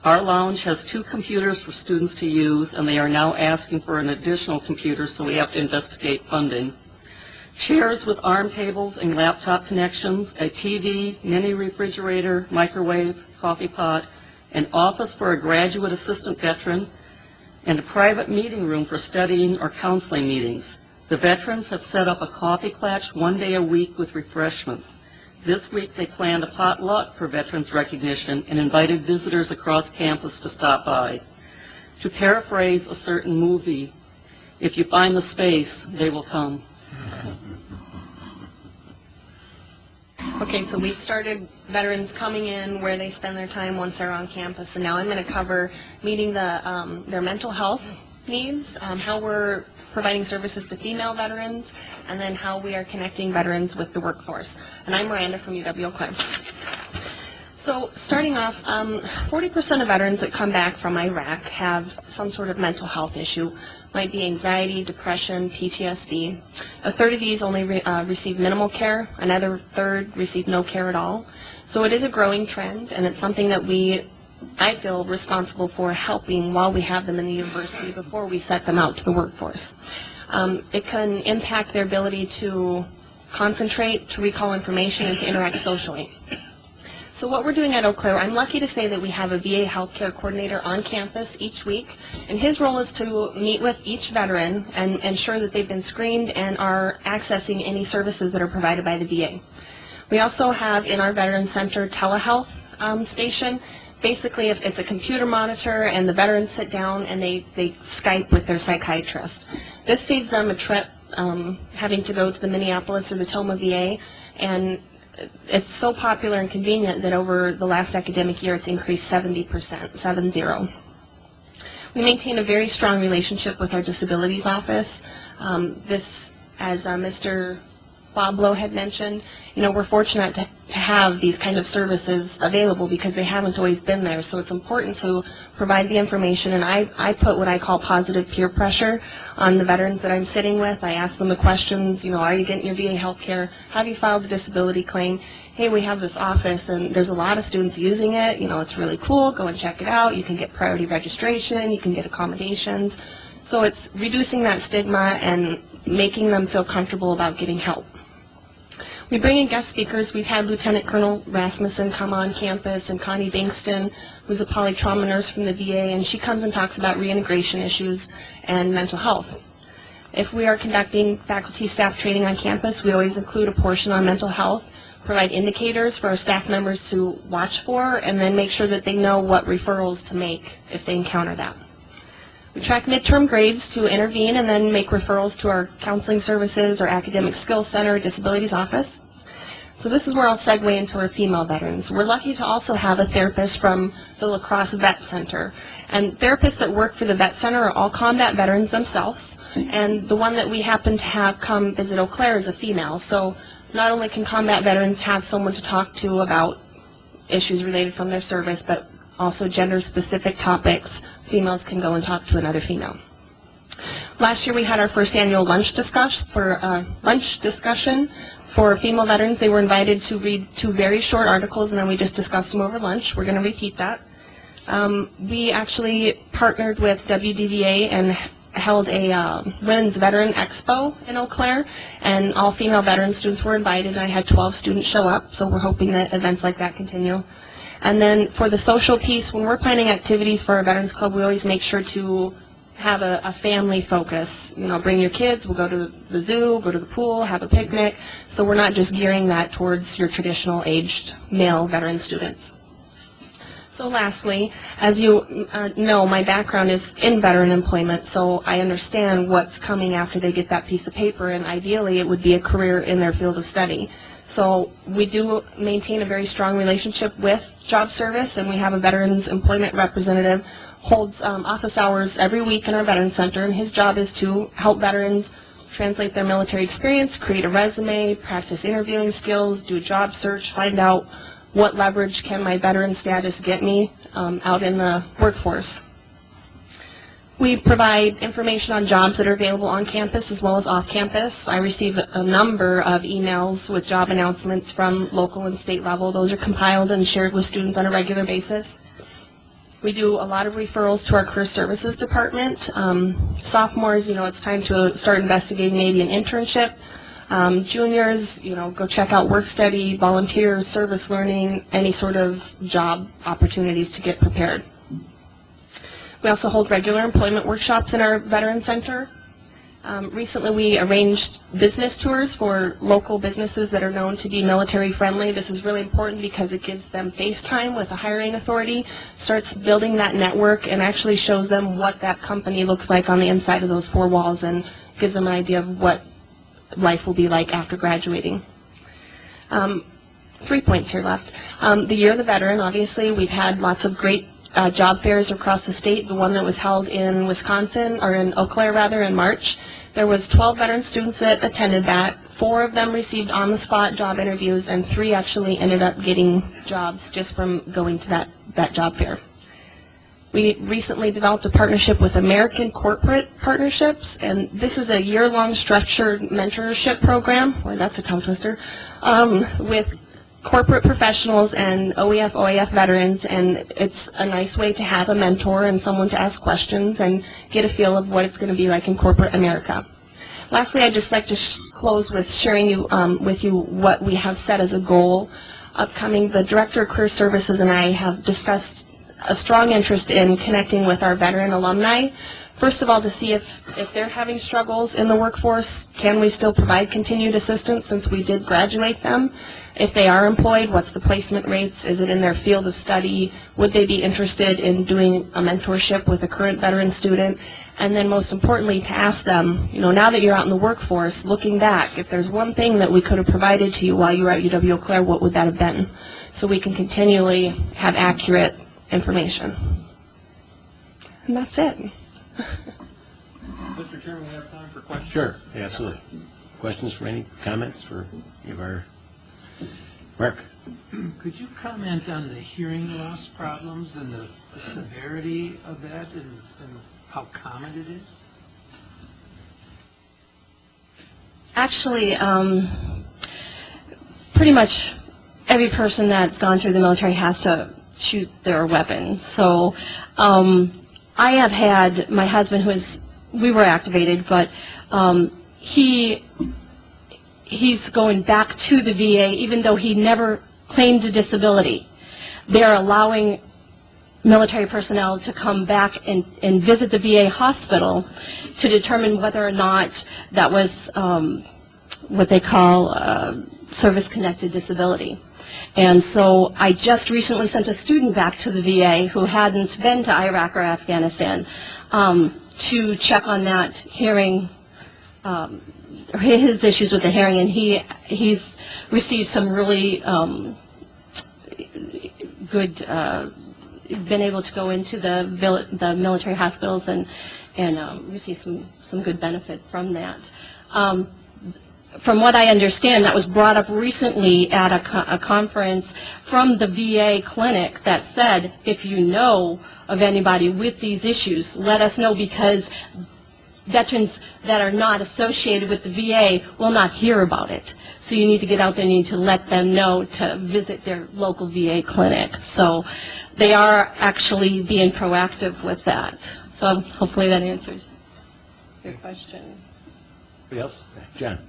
our lounge has 2 computers for students to use, and they are now asking for an additional computer, so we have to investigate funding. Chairs with arm tables and laptop connections, a TV, mini refrigerator, microwave, coffee pot, an office for a graduate assistant veteran, and a private meeting room for studying or counseling meetings. The veterans have set up a coffee klatch 1 day a week with refreshments. This week they planned a potluck for veterans recognition and invited visitors across campus to stop by. To paraphrase a certain movie, if you find the space, they will come. Okay, so we've started veterans coming in where they spend their time once they're on campus, and now I'm going to cover meeting their mental health needs, how we're providing services to female veterans, and then how we are connecting veterans with the workforce. And I'm Miranda from UW-Eau Claire. So starting off, 40% of veterans that come back from Iraq have some sort of mental health issue. Might be anxiety, depression, PTSD. A third of these only receive minimal care. Another third receive no care at all. So it is a growing trend, and it's something that I feel responsible for helping while we have them in the university before we set them out to the workforce. It can impact their ability to concentrate, to recall information, and to interact socially. So what we're doing at Eau Claire, I'm lucky to say that we have a VA healthcare coordinator on campus each week, and his role is to meet with each veteran and ensure that they've been screened and are accessing any services that are provided by the VA. We also have in our Veterans Center telehealth station. Basically, if it's a computer monitor and the veterans sit down and they Skype with their psychiatrist. This saves them a trip having to go to the Minneapolis or the Toma VA, and it's so popular and convenient that over the last academic year it's increased 70%, 70. We maintain a very strong relationship with our disabilities office. This, as Mr. Bob Lowe had mentioned, we're fortunate to have these kind of services available because they haven't always been there. So it's important to provide the information, and I put what I call positive peer pressure on the veterans that I'm sitting with. I ask them the questions, are you getting your VA health care? Have you filed a disability claim? Hey, we have this office, and there's a lot of students using it. It's really cool. Go and check it out. You can get priority registration. You can get accommodations. So it's reducing that stigma and making them feel comfortable about getting help. We bring in guest speakers. We've had Lieutenant Colonel Rasmussen come on campus, and Connie Bankston, who's a polytrauma nurse from the VA, and she comes and talks about reintegration issues and mental health. If we are conducting faculty staff training on campus, we always include a portion on mental health, provide indicators for our staff members to watch for, and then make sure that they know what referrals to make if they encounter that. We track midterm grades to intervene and then make referrals to our counseling services, our academic skills center, disabilities office. So this is where I'll segue into our female veterans. We're lucky to also have a therapist from the La Crosse Vet Center. And therapists that work for the Vet Center are all combat veterans themselves. And the one that we happen to have come visit Eau Claire is a female. So not only can combat veterans have someone to talk to about issues related from their service, but also gender-specific topics. Females can go and talk to another female. Last year we had our first annual lunch discussion for female veterans. They were invited to read 2 very short articles, and then we just discussed them over lunch. We're going to repeat that. We actually partnered with WDVA and held a Women's Veteran Expo in Eau Claire, and all female veteran students were invited, and I had 12 students show up, so we're hoping that events like that continue. And then for the social piece, when we're planning activities for our Veterans Club, we always make sure to have a family focus. Bring your kids, we'll go to the zoo, go to the pool, have a picnic. So we're not just gearing that towards your traditional aged male veteran students. So lastly, as you know, my background is in veteran employment, so I understand what's coming after they get that piece of paper, and ideally it would be a career in their field of study. So we do maintain a very strong relationship with Job Service, and we have a Veterans Employment Representative holds office hours every week in our Veterans Center, and his job is to help veterans translate their military experience, create a resume, practice interviewing skills, do a job search, find out what leverage can my veteran status get me out in the workforce. We provide information on jobs that are available on campus as well as off campus. I receive a number of emails with job announcements from local and state level. Those are compiled and shared with students on a regular basis. We do a lot of referrals to our career services department. Sophomores, it's time to start investigating maybe an internship. Juniors, go check out work study, volunteer, service learning, any sort of job opportunities to get prepared. We also hold regular employment workshops in our Veteran Center. Recently we arranged business tours for local businesses that are known to be military friendly. This is really important because it gives them face time with a hiring authority, starts building that network, and actually shows them what that company looks like on the inside of those 4 walls and gives them an idea of what life will be like after graduating. 3 points here left. The Year of the Veteran, obviously, we've had lots of great job fairs across the state. The one that was held in Wisconsin, or in Eau Claire rather, in March, there was 12 veteran students that attended that. 4 of them received on-the-spot job interviews, and 3 actually ended up getting jobs just from going to that job fair. We recently developed a partnership with American Corporate Partnerships, and this is a year-long structured mentorship program, boy, that's a tongue twister, with corporate professionals and OEF, OAF veterans, and it's a nice way to have a mentor and someone to ask questions and get a feel of what it's going to be like in corporate America. Lastly, I'd just like to close with sharing with you what we have set as a goal upcoming. The Director of Career Services and I have discussed a strong interest in connecting with our veteran alumni. First of all, to see if they're having struggles in the workforce, can we still provide continued assistance since we did graduate them? If they are employed, what's the placement rates? Is it in their field of study? Would they be interested in doing a mentorship with a current veteran student? And then most importantly, to ask them, now that you're out in the workforce, looking back, if there's one thing that we could have provided to you while you were at UW-Eau Claire, what would that have been? So we can continually have accurate information. And that's it. Mr. Chairman, we have time for questions. Sure, absolutely. questions for any comments for any of our... Mark? Could you comment on the hearing loss problems and the severity of that and how common it is? Actually, pretty much every person that's gone through the military has to shoot their weapons. So I have had my husband, we were activated, but he's going back to the VA even though he never claimed a disability. They're allowing military personnel to come back and visit the VA hospital to determine whether or not that was what they call service-connected disability. And so I just recently sent a student back to the VA who hadn't been to Iraq or Afghanistan to check on that hearing, his issues with the hearing, and he's received some really good, been able to go into the military hospitals and receive some good benefit from that. From what I understand, that was brought up recently at a conference from the VA clinic that said, if you know of anybody with these issues, let us know, because veterans that are not associated with the VA will not hear about it. So you need to get out there and you need to let them know to visit their local VA clinic. So they are actually being proactive with that. So hopefully that answers your question. Anybody else? John.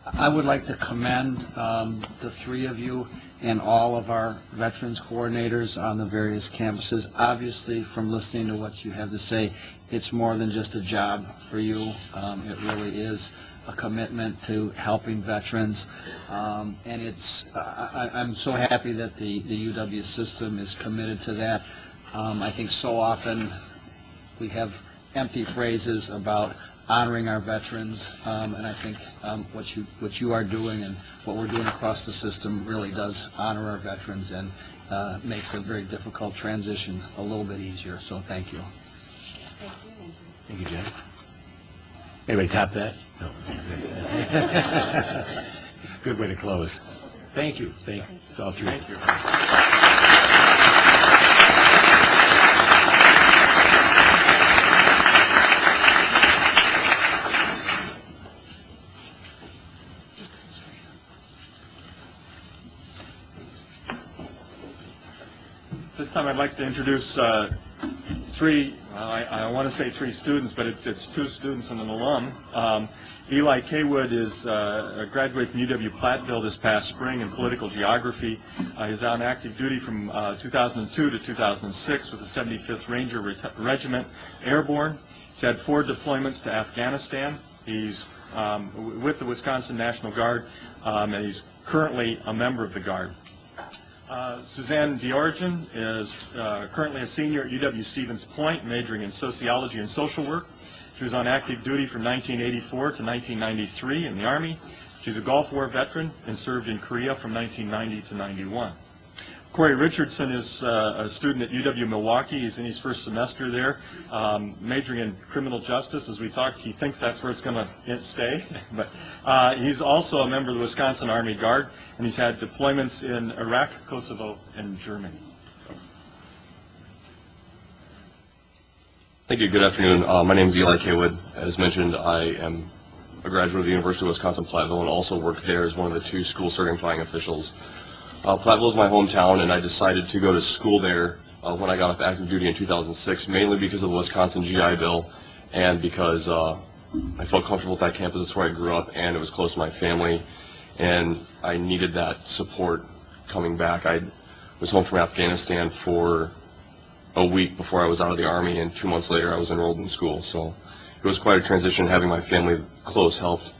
I would like to commend the three of you and all of our veterans coordinators on the various campuses. Obviously, from listening to what you have to say, it's more than just a job for you. It really is a commitment to helping veterans. And I'm so happy that the UW system is committed to that. I think so often we have empty phrases about honoring our veterans, and I think what you are doing and what we're doing across the system really does honor our veterans and makes a very difficult transition a little bit easier. So thank you. Thank you, John. Anybody top that? No. Good way to close. Thank you. Thank you. All three. Thank you. This time I'd like to introduce three, I want to say three students, but it's two students and an alum. Eli Kaywood is a graduate from UW Platteville this past spring in political geography. He's on active duty from 2002 to 2006 with the 75th Ranger Regiment Airborne. He's had 4 deployments to Afghanistan. He's with the Wisconsin National Guard, and he's currently a member of the Guard. Suzanne Diorgen is currently a senior at UW-Stevens Point, majoring in sociology and social work. She was on active duty from 1984 to 1993 in the Army. She's a Gulf War veteran and served in Korea from 1990 to 91. Corey Richardson is a student at UW-Milwaukee. He's in his first semester there, majoring in criminal justice. As we talked, he thinks that's where it's going to stay. But he's also a member of the Wisconsin Army Guard, and he's had deployments in Iraq, Kosovo, and Germany. Thank you. Good afternoon. My name is Eli Kaywood. As mentioned, I am a graduate of the University of Wisconsin-Platteville and also work there as one of the 2 school certifying officials. Platteville is my hometown, and I decided to go to school there when I got off active duty in 2006, mainly because of the Wisconsin GI Bill and because I felt comfortable with that campus. That's where I grew up, and it was close to my family, and I needed that support coming back. I was home from Afghanistan for a week before I was out of the Army, and 2 months later I was enrolled in school. So it was quite a transition. Having my family close helped.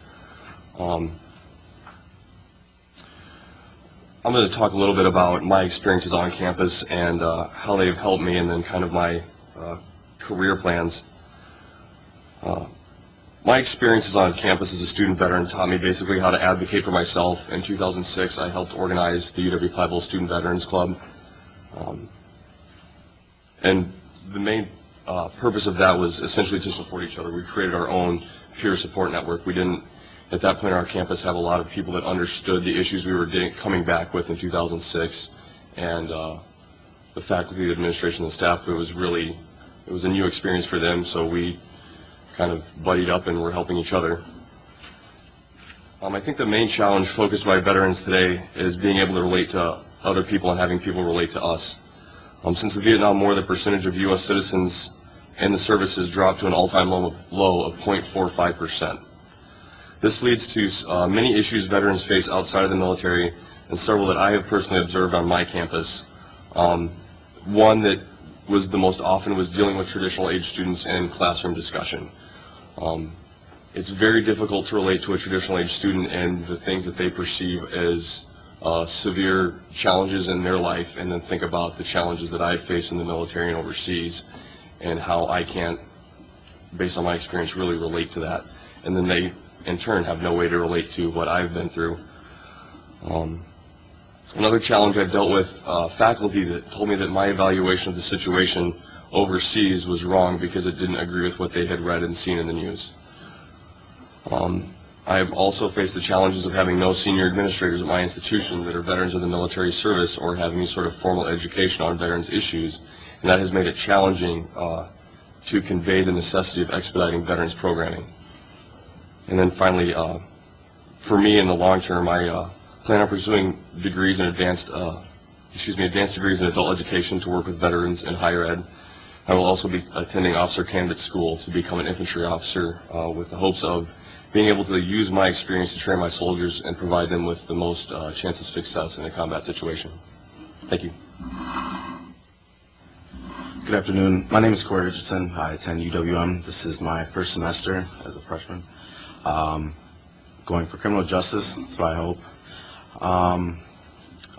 I'm going to talk a little bit about my experiences on campus and how they've helped me, and then kind of my career plans. My experiences on campus as a student veteran taught me basically how to advocate for myself. In 2006, I helped organize the UW-Platteville Student Veterans Club. And the main purpose of that was essentially to support each other. We created our own peer support network. We didn't, at that point on our campus, have a lot of people that understood the issues we were coming back with in 2006, and the faculty, the administration, and the staff, it was a new experience for them, so we kind of buddied up and were helping each other. I think the main challenge focused by veterans today is being able to relate to other people and having people relate to us. Since the Vietnam War, the percentage of U.S. citizens in the services dropped to an all-time low of 0.45%. This leads to many issues veterans face outside of the military, and several that I have personally observed on my campus. One that was the most often was dealing with traditional age students in classroom discussion. It's very difficult to relate to a traditional age student and the things that they perceive as severe challenges in their life, and then think about the challenges that I've faced in the military and overseas, and how I can't, based on my experience, really relate to that. And then they, in turn, have no way to relate to what I've been through. Another challenge I've dealt with, faculty that told me that my evaluation of the situation overseas was wrong because it didn't agree with what they had read and seen in the news. I have also faced the challenges of having no senior administrators at my institution that are veterans of the military service or have any sort of formal education on veterans issues, and that has made it challenging to convey the necessity of expediting veterans programming. And then finally, for me in the long term, I plan on pursuing degrees in advanced degrees in adult education to work with veterans in higher ed. I will also be attending officer candidate school to become an infantry officer with the hopes of being able to use my experience to train my soldiers and provide them with the most chances of success in a combat situation. Thank you. Good afternoon. My name is Corey Richardson. I attend UWM. This is my first semester as a freshman. Going for criminal justice, that's what I hope.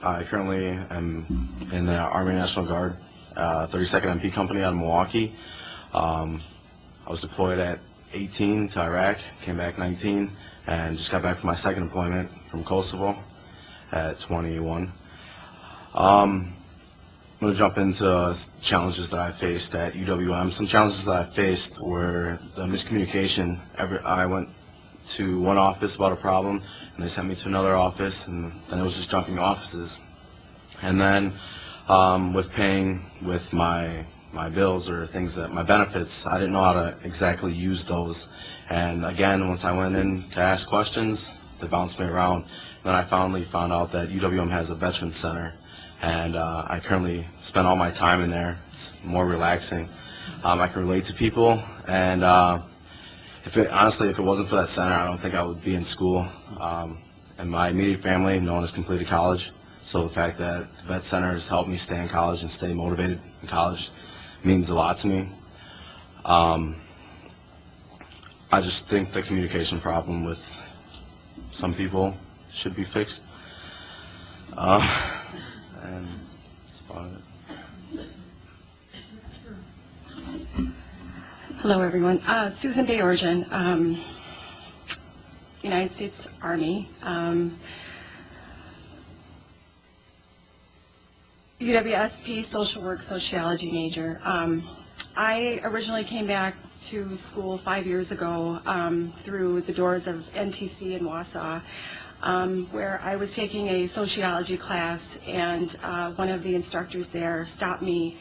I currently am in the Army National Guard, 32nd MP Company out of Milwaukee. I was deployed at 18 to Iraq, came back 19, and just got back from my second deployment from Kosovo at 21. I'm going to jump into challenges that I faced at UWM. Some challenges that I faced were the miscommunication. I went to one office about a problem, and they sent me to another office, and then it was just jumping offices. And then with paying with my bills or things that my benefits, I didn't know how to exactly use those. And again, once I went in to ask questions, they bounced me around. And then I finally found out that UWM has a Veterans Center, and I currently spend all my time in there. It's more relaxing. I can relate to people, and honestly, if it wasn't for that center, I don't think I would be in school. And my immediate family, no one has completed college, so the fact that the Vet Center has helped me stay in college and stay motivated in college means a lot to me. I just think the communication problem with some people should be fixed. And that's about it. Hello, everyone. Susan DeOrigin, United States Army. UWSP Social Work Sociology major. I originally came back to school 5 years ago through the doors of NTC in Wausau, where I was taking a sociology class, and one of the instructors there stopped me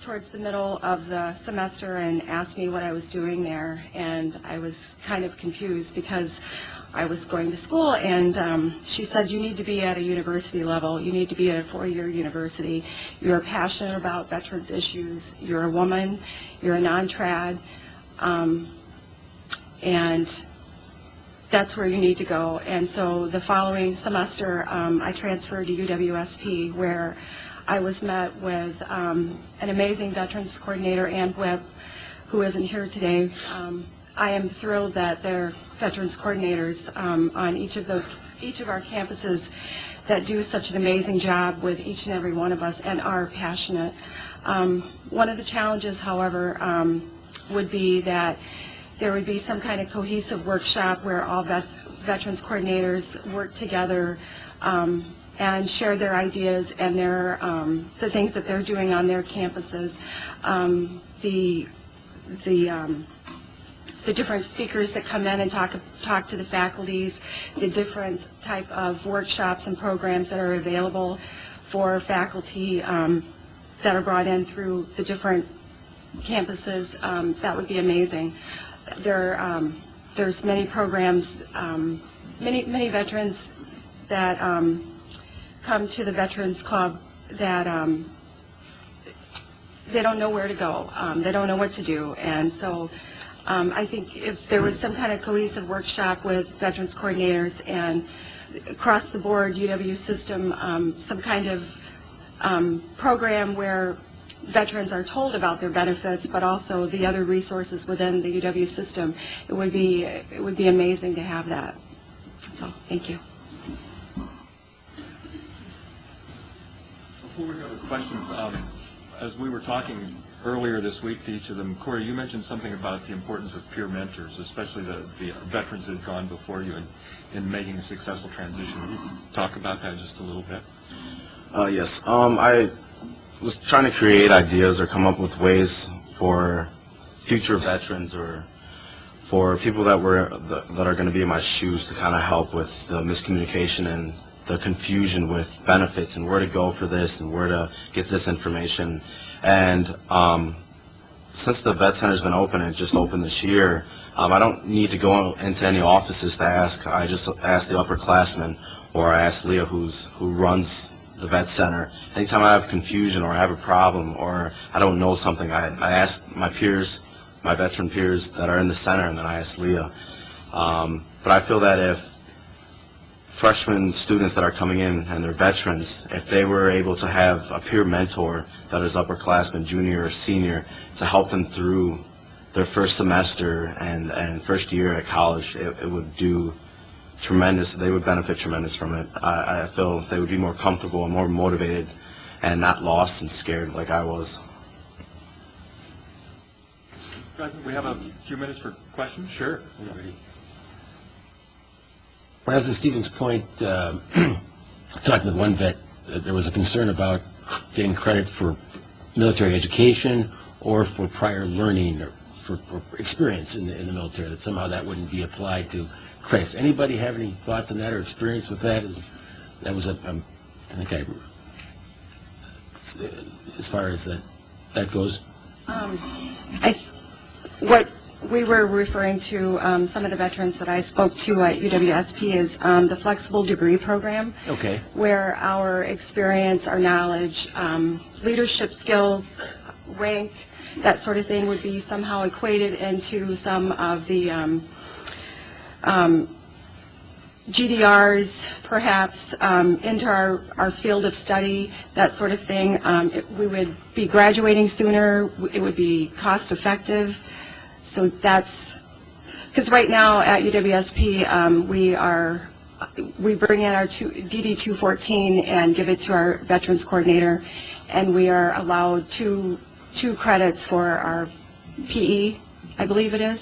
towards the middle of the semester and asked me what I was doing there, and I was kind of confused because I was going to school, and she said, you need to be at a university level. You need to be at a 4-year university. You're passionate about veterans issues. You're a woman. You're a non-trad. And that's where you need to go. And so the following semester, I transferred to UWSP, where I was met with an amazing veterans coordinator, Ann Webb, who isn't here today. I am thrilled that there are veterans coordinators on each of our campuses that do such an amazing job with each and every one of us and are passionate. One of the challenges, however, would be that there would be some kind of cohesive workshop where all veterans coordinators work together and share their ideas and the things that they're doing on their campuses. The the different speakers that come in and talk to the faculties, the different type of workshops and programs that are available for faculty that are brought in through the different campuses. That would be amazing. There's many programs, many veterans that come to the Veterans Club that they don't know where to go. They don't know what to do. And so I think if there was some kind of cohesive workshop with veterans coordinators and across the board UW system, some kind of program where veterans are told about their benefits, but also the other resources within the UW system, it would be amazing to have that. So, thank you. Before we go to questions, as we were talking earlier this week to each of them, Corey, you mentioned something about the importance of peer mentors, especially the veterans that have gone before you in making a successful transition. Will you talk about that just a little bit? Yes. I was trying to create ideas or come up with ways for future veterans or for people that are going to be in my shoes to kind of help with the miscommunication and the confusion with benefits and where to go for this and where to get this information. And since the Vet Center's been open, it just opened this year, I don't need to go into any offices to ask. I just ask the upperclassmen, or I ask Leah, who runs the Vet Center. Anytime I have confusion or I have a problem or I don't know something, I ask my peers, my veteran peers that are in the center, and then I ask Leah. But I feel that if freshman students that are coming in and they're veterans, if they were able to have a peer mentor that is upperclassman, junior, or senior, to help them through their first semester and first year at college, it would do tremendous. They would benefit tremendous from it. I feel they would be more comfortable and more motivated and not lost and scared like I was. We have a few minutes for questions. Sure. President Stevens' point, talking with one vet, there was a concern about getting credit for military education or for prior learning or for experience in the military, that somehow that wouldn't be applied to credits. Anybody have any thoughts on that or experience with that? That was, I think, as far as that goes. What we were referring to, some of the veterans that I spoke to at UWSP is the flexible degree program. Okay. Where our experience, our knowledge, leadership skills, rank, that sort of thing would be somehow equated into some of the GDRs, perhaps, into our field of study, that sort of thing. We would be graduating sooner. It would be cost effective. So that's because right now at UWSP we bring in our DD 214 and give it to our veterans coordinator, and we are allowed two credits for our PE, I believe it is,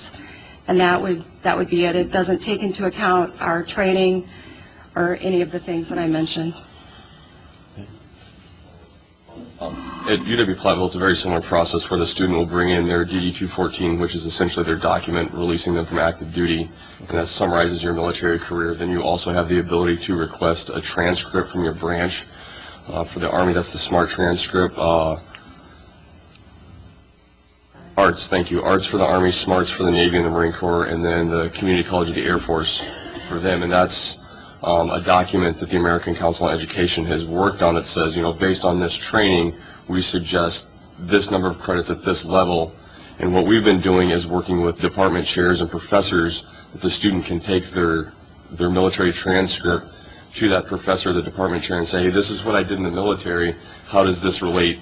and that would be it. It doesn't take into account our training or any of the things that I mentioned. At UW-Platteville, it's a very similar process where the student will bring in their DD-214, which is essentially their document releasing them from active duty, and that summarizes your military career. Then you also have the ability to request a transcript from your branch. For the Army, that's the SMART transcript. Arts, thank you. Arts for the Army, SMARTs for the Navy and the Marine Corps, and then the Community College of the Air Force for them. And that's a document that the American Council on Education has worked on that says, based on this training, we suggest this number of credits at this level. And what we've been doing is working with department chairs and professors that the student can take their military transcript to that professor or the department chair and say, hey, this is what I did in the military. How does this relate,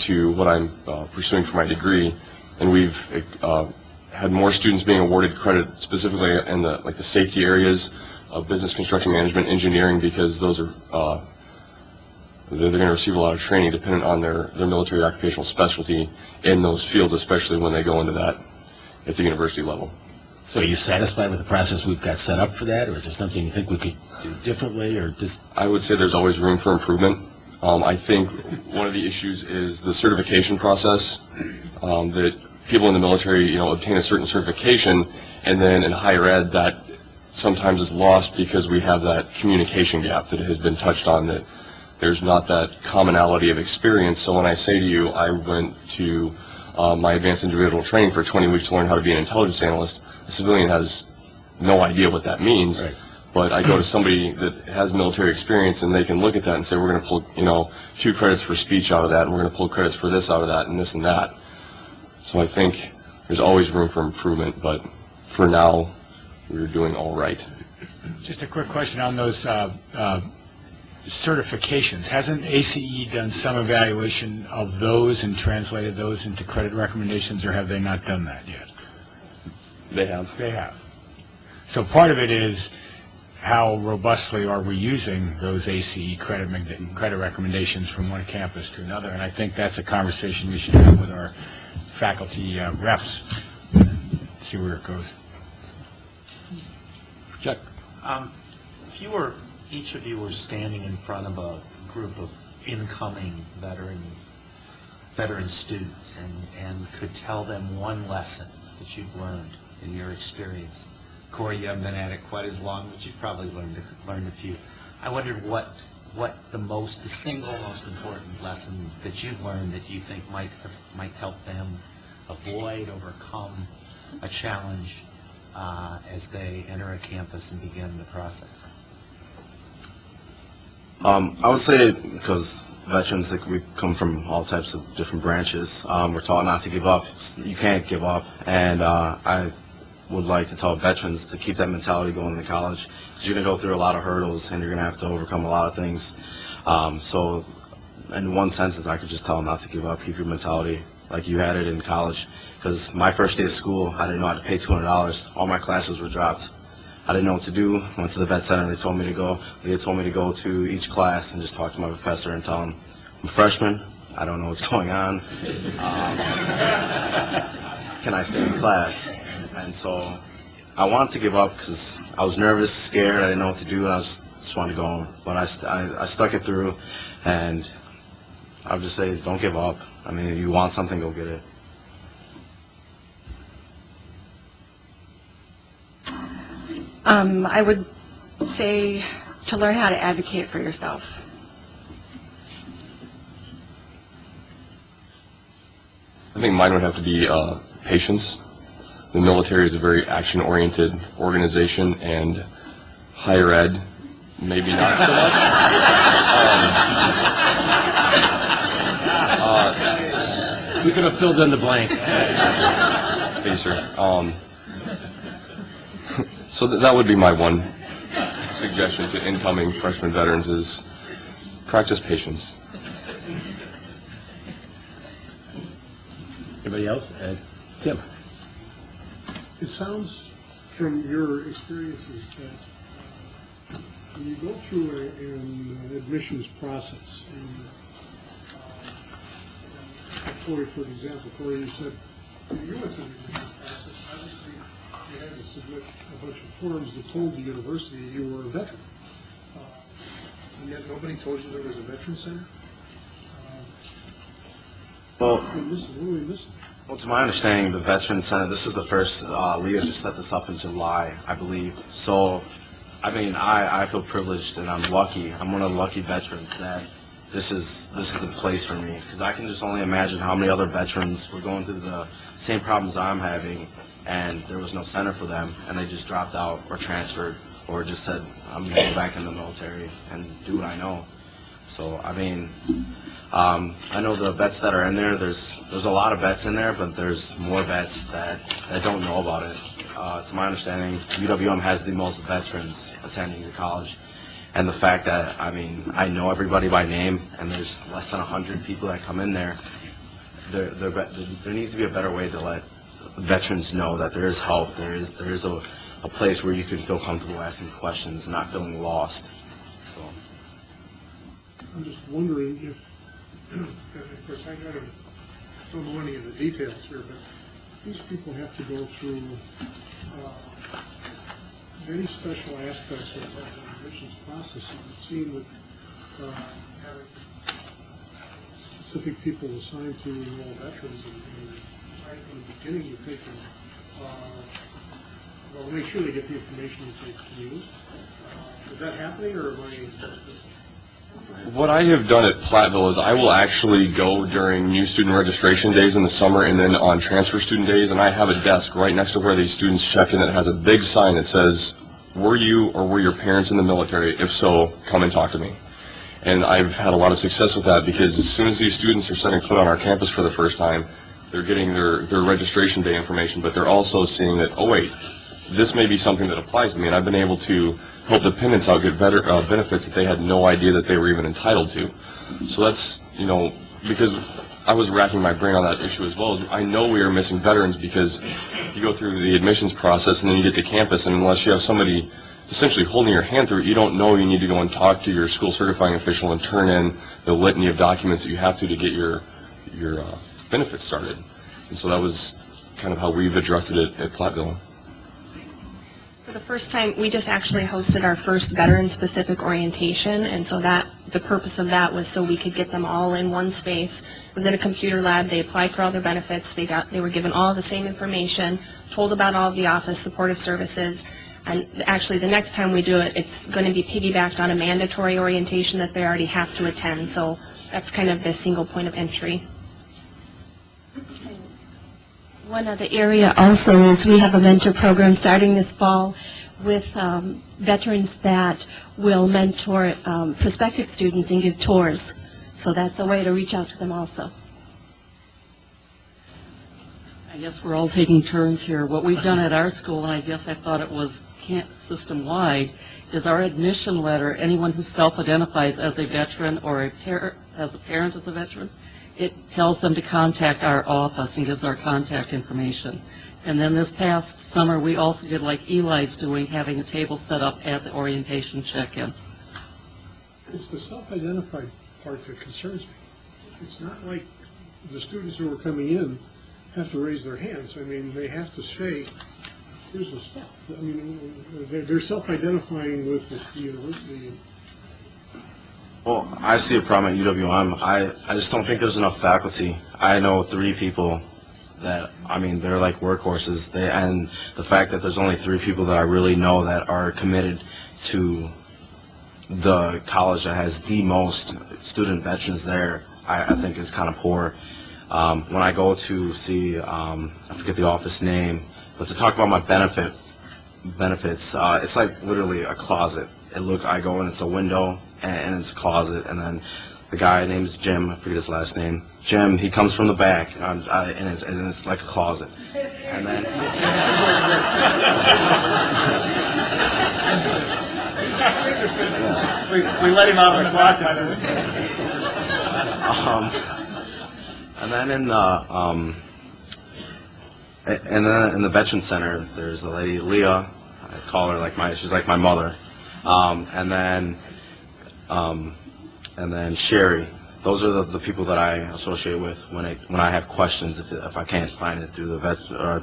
to what I'm pursuing for my degree? And we've had more students being awarded credit specifically in the safety areas of business, construction, management, engineering, because those are they're going to receive a lot of training dependent on their military occupational specialty in those fields, especially when they go into that at the university level. So are you satisfied with the process we've got set up for that, or is there something you think we could do differently, or just? I would say there's always room for improvement. I think one of the issues is the certification process, that people in the military, obtain a certain certification, and then in higher ed that sometimes is lost because we have that communication gap that has been touched on, that there's not that commonality of experience. So when I say to you, I went to my advanced individual training for 20 weeks to learn how to be an intelligence analyst, the civilian has no idea what that means. Right. But I go to somebody that has military experience, and they can look at that and say, we're going to pull, 2 credits for speech out of that, and we're going to pull credits for this out of that, and this and that. So I think there's always room for improvement, but for now, we're doing all right. Just a quick question on those certifications. Hasn't ACE done some evaluation of those and translated those into credit recommendations, or have they not done that yet? They have. They have. So part of it is how robustly are we using those ACE credit recommendations from one campus to another, and I think that's a conversation we should have with our faculty reps. See where it goes. Chuck. If each of you were standing in front of a group of incoming veteran students and could tell them one lesson that you've learned in your experience. Corey, you haven't been at it quite as long, but you've probably learned a few. I wondered what the single most important lesson that you've learned that you think might help them avoid, overcome a challenge as they enter a campus and begin the process. I would say, because veterans, we come from all types of different branches, we're taught not to give up. You can't give up, and I would like to tell veterans to keep that mentality going into college, because you're going to go through a lot of hurdles, and you're going to have to overcome a lot of things. So in one sentence, I could just tell them not to give up, keep your mentality like you had it in college, because my first day of school, I didn't know how to pay $200. All my classes were dropped. I didn't know what to do. Went to the vet center. They told me to go to each class and just talk to my professor and tell him, I'm a freshman. I don't know what's going on. Can I stay in class? And so I wanted to give up because I was nervous, scared. I didn't know what to do. I just wanted to go home. But I stuck it through, and I would just say, don't give up. I mean, if you want something, go get it. I would say to learn how to advocate for yourself. I think mine would have to be patience. The military is a very action-oriented organization, and higher ed, maybe not so much. We could have filled in the blank. Thank you, sir. So that would be my one suggestion to incoming freshman veterans is practice patience. Anybody else? Tim. It sounds from your experiences that when you go through an admissions process, and Corey, for example, Corey, you said you went through the admissions process. Obviously, you had to submit a bunch of forms that told the university you were a veteran, and yet nobody told you there was a veteran center. Well, what are we missing? Well, to my understanding, the Veterans Center, this is the first, Leah just set this up in July, I believe. So, I mean, I feel privileged and I'm lucky. I'm one of the lucky veterans that this is the place for me. Because I can just only imagine how many other veterans were going through the same problems I'm having, and there was no center for them, and they just dropped out or transferred or just said, I'm going to go back in the military and do what I know. So, I mean, I know the vets that are in there, there's a lot of vets in there, but there's more vets that don't know about it. To my understanding, UWM has the most veterans attending the college. And the fact that, I mean, I know everybody by name, and there's less than 100 people that come in there, there needs to be a better way to let veterans know that there is help, there is a place where you can feel comfortable asking questions, not feeling lost. So I'm just wondering if, of course, I don't know any of the details here, but these people have to go through many special aspects of the admissions process. It would seem that having specific people assigned to enroll veterans and right from the beginning you think, well, make sure they get the information that they can use. Is that happening, or am I... What I have done at Platteville is I will actually go during new student registration days in the summer and then on transfer student days, and I have a desk right next to where these students check in that has a big sign that says, were you or were your parents in the military? If so, come and talk to me. And I've had a lot of success with that because as soon as these students are setting foot on our campus for the first time, they're getting their registration day information, but they're also seeing that, oh wait, this may be something that applies to me, and I've been able to help dependents out get better benefits that they had no idea that they were even entitled to. So that's, you know, because I was racking my brain on that issue as well. I know we are missing veterans because you go through the admissions process and then you get to campus, and unless you have somebody essentially holding your hand through it, you don't know you need to go and talk to your school certifying official and turn in the litany of documents that you have to get your benefits started. And so that was kind of how we've addressed it at Platteville. For the first time, we just actually hosted our first veteran-specific orientation, and so that the purpose of that was so we could get them all in one space. It was in a computer lab. They applied for all their benefits. They were given all the same information, told about all of the office supportive services, and actually the next time we do it, it's going to be piggybacked on a mandatory orientation that they already have to attend. So that's kind of the single point of entry. One other area also is we have a mentor program starting this fall with veterans that will mentor prospective students and give tours. So that's a way to reach out to them also. I guess we're all taking turns here. What we've done at our school, and I guess I thought it was system-wide, is our admission letter, anyone who self-identifies as a veteran or as a parent as a veteran, it tells them to contact our office and gives our contact information. And then this past summer, we also did like Eli's doing, having a table set up at the orientation check-in. It's the self-identified part that concerns me. It's not like the students who are coming in have to raise their hands. I mean, they have to say, here's the stuff. I mean, they're self-identifying with the university. Well, I see a problem at UWM. I just don't think there's enough faculty. I know 3 people that, I mean, they're like workhorses. And the fact that there's only 3 people that I really know that are committed to the college that has the most student veterans there, I think is kind of poor. When I go to see, I forget the office name, but to talk about my benefits, it's like literally a closet. I go in, it's a window, and it's a closet, and then the guy name's Jim, I forget his last name. Jim, he comes from the back, and it's like a closet. And then we let him out of the closet. And then in the Veterans Center, there's a lady, Leah. I call her she's like my mother. And then Sherry. Those are the people that I associate with when I have questions if I can't find it through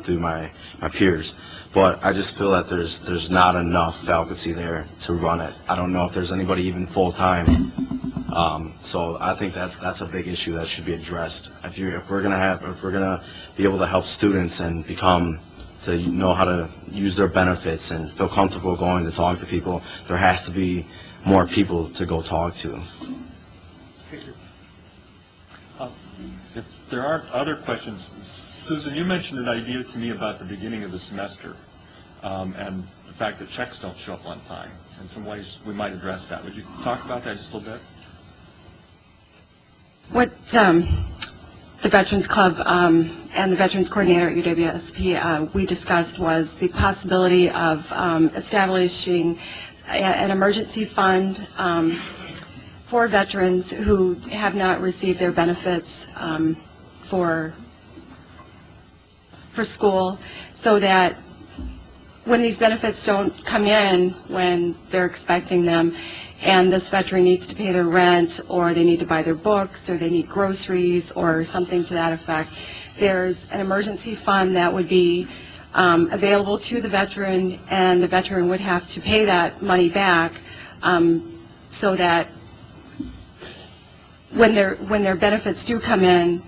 through my peers. But I just feel that there's not enough faculty there to run it. I don't know if there's anybody even full time. So I think that's a big issue that should be addressed. If we're gonna be able to help students and to know how to use their benefits and feel comfortable going to talk to people, there has to be more people to go talk to. Thank you. If there aren't other questions, Susan, you mentioned an idea to me about the beginning of the semester and the fact that checks don't show up on time. In some ways, we might address that. Would you talk about that just a little bit? What the Veterans Club and the Veterans Coordinator at UWSP we discussed was the possibility of establishing an emergency fund for veterans who have not received their benefits for school, so that when these benefits don't come in when they're expecting them, and this veteran needs to pay their rent, or they need to buy their books, or they need groceries, or something to that effect, there's an emergency fund that would be available to the veteran, and the veteran would have to pay that money back, so that when their benefits do come in,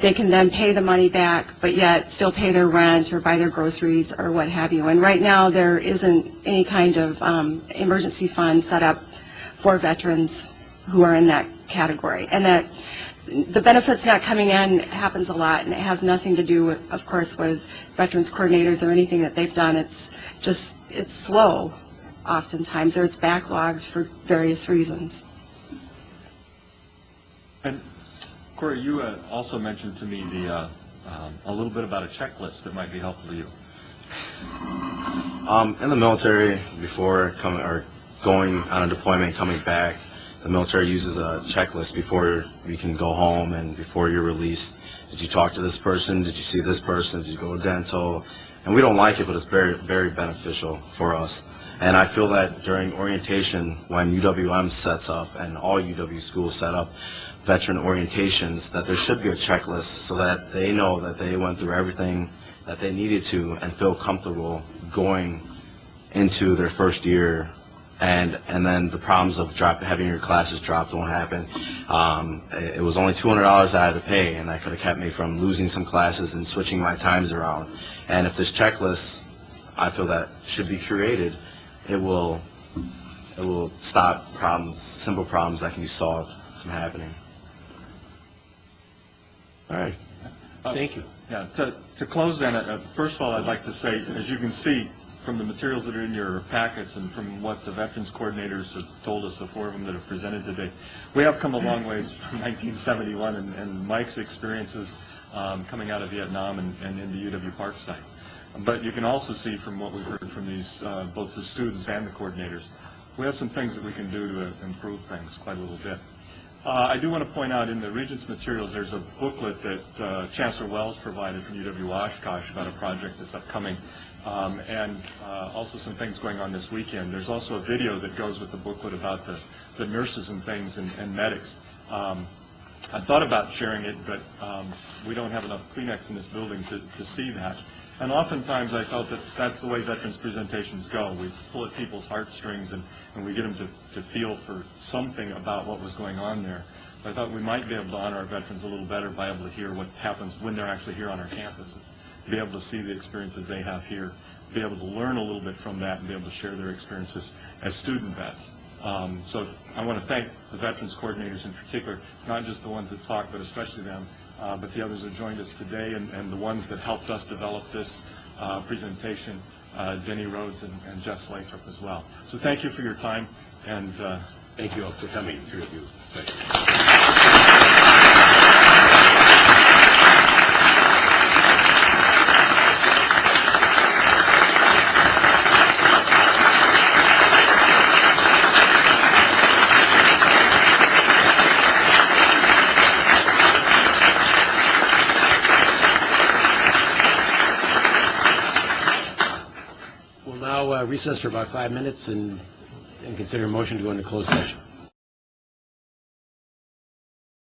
they can then pay the money back, but yet still pay their rent or buy their groceries or what have you. And right now, there isn't any kind of emergency fund set up for veterans who are in that category. And that the benefits not coming in happens a lot, and it has nothing to do, with, of course, with veterans coordinators or anything that they've done. It's slow oftentimes, or it's backlogged for various reasons. And Corey, you also mentioned to me a little bit about a checklist that might be helpful to you. In the military, before going on a deployment, coming back, the military uses a checklist before you can go home and before you're released. Did you talk to this person? Did you see this person? Did you go to dental? And we don't like it, but it's very, very beneficial for us. And I feel that during orientation, when UWM sets up and all UW schools set up veteran orientations, that there should be a checklist so that they know that they went through everything that they needed to and feel comfortable going into their first year. And then the problems of having your classes dropped won't happen. It was only $200 I had to pay, and that could have kept me from losing some classes and switching my times around. And if this checklist, I feel that should be created, it will stop problems, simple problems that can be solved from happening. All right. Thank you. Yeah. To close then, first of all, I'd like to say, as you can see, from the materials that are in your packets and from what the veterans coordinators have told us, the four of them that have presented today, we have come a long ways from 1971 and Mike's experiences coming out of Vietnam and in the UW Park site. But you can also see from what we've heard from these, both the students and the coordinators, we have some things that we can do to improve things quite a little bit. I do want to point out in the Regents materials there's a booklet that Chancellor Wells provided from UW Oshkosh about a project that's upcoming, and also some things going on this weekend. There's also a video that goes with the booklet about the nurses and things and medics. I thought about sharing it, but we don't have enough Kleenex in this building to see that. And oftentimes I felt that that's the way veterans presentations go. We pull at people's heartstrings and we get them to feel for something about what was going on there. But I thought we might be able to honor our veterans a little better by able to hear what happens when they're actually here on our campuses, be able to see the experiences they have here, be able to learn a little bit from that and be able to share their experiences as student vets. So I want to thank the veterans coordinators in particular, not just the ones that talked, but especially them, but the others that joined us today and the ones that helped us develop this presentation, Denny Rhodes and Jeff Lathrop as well. So thank you for your time, and thank you all for coming, three of you. Recess for about 5 minutes and consider a motion to go into closed session.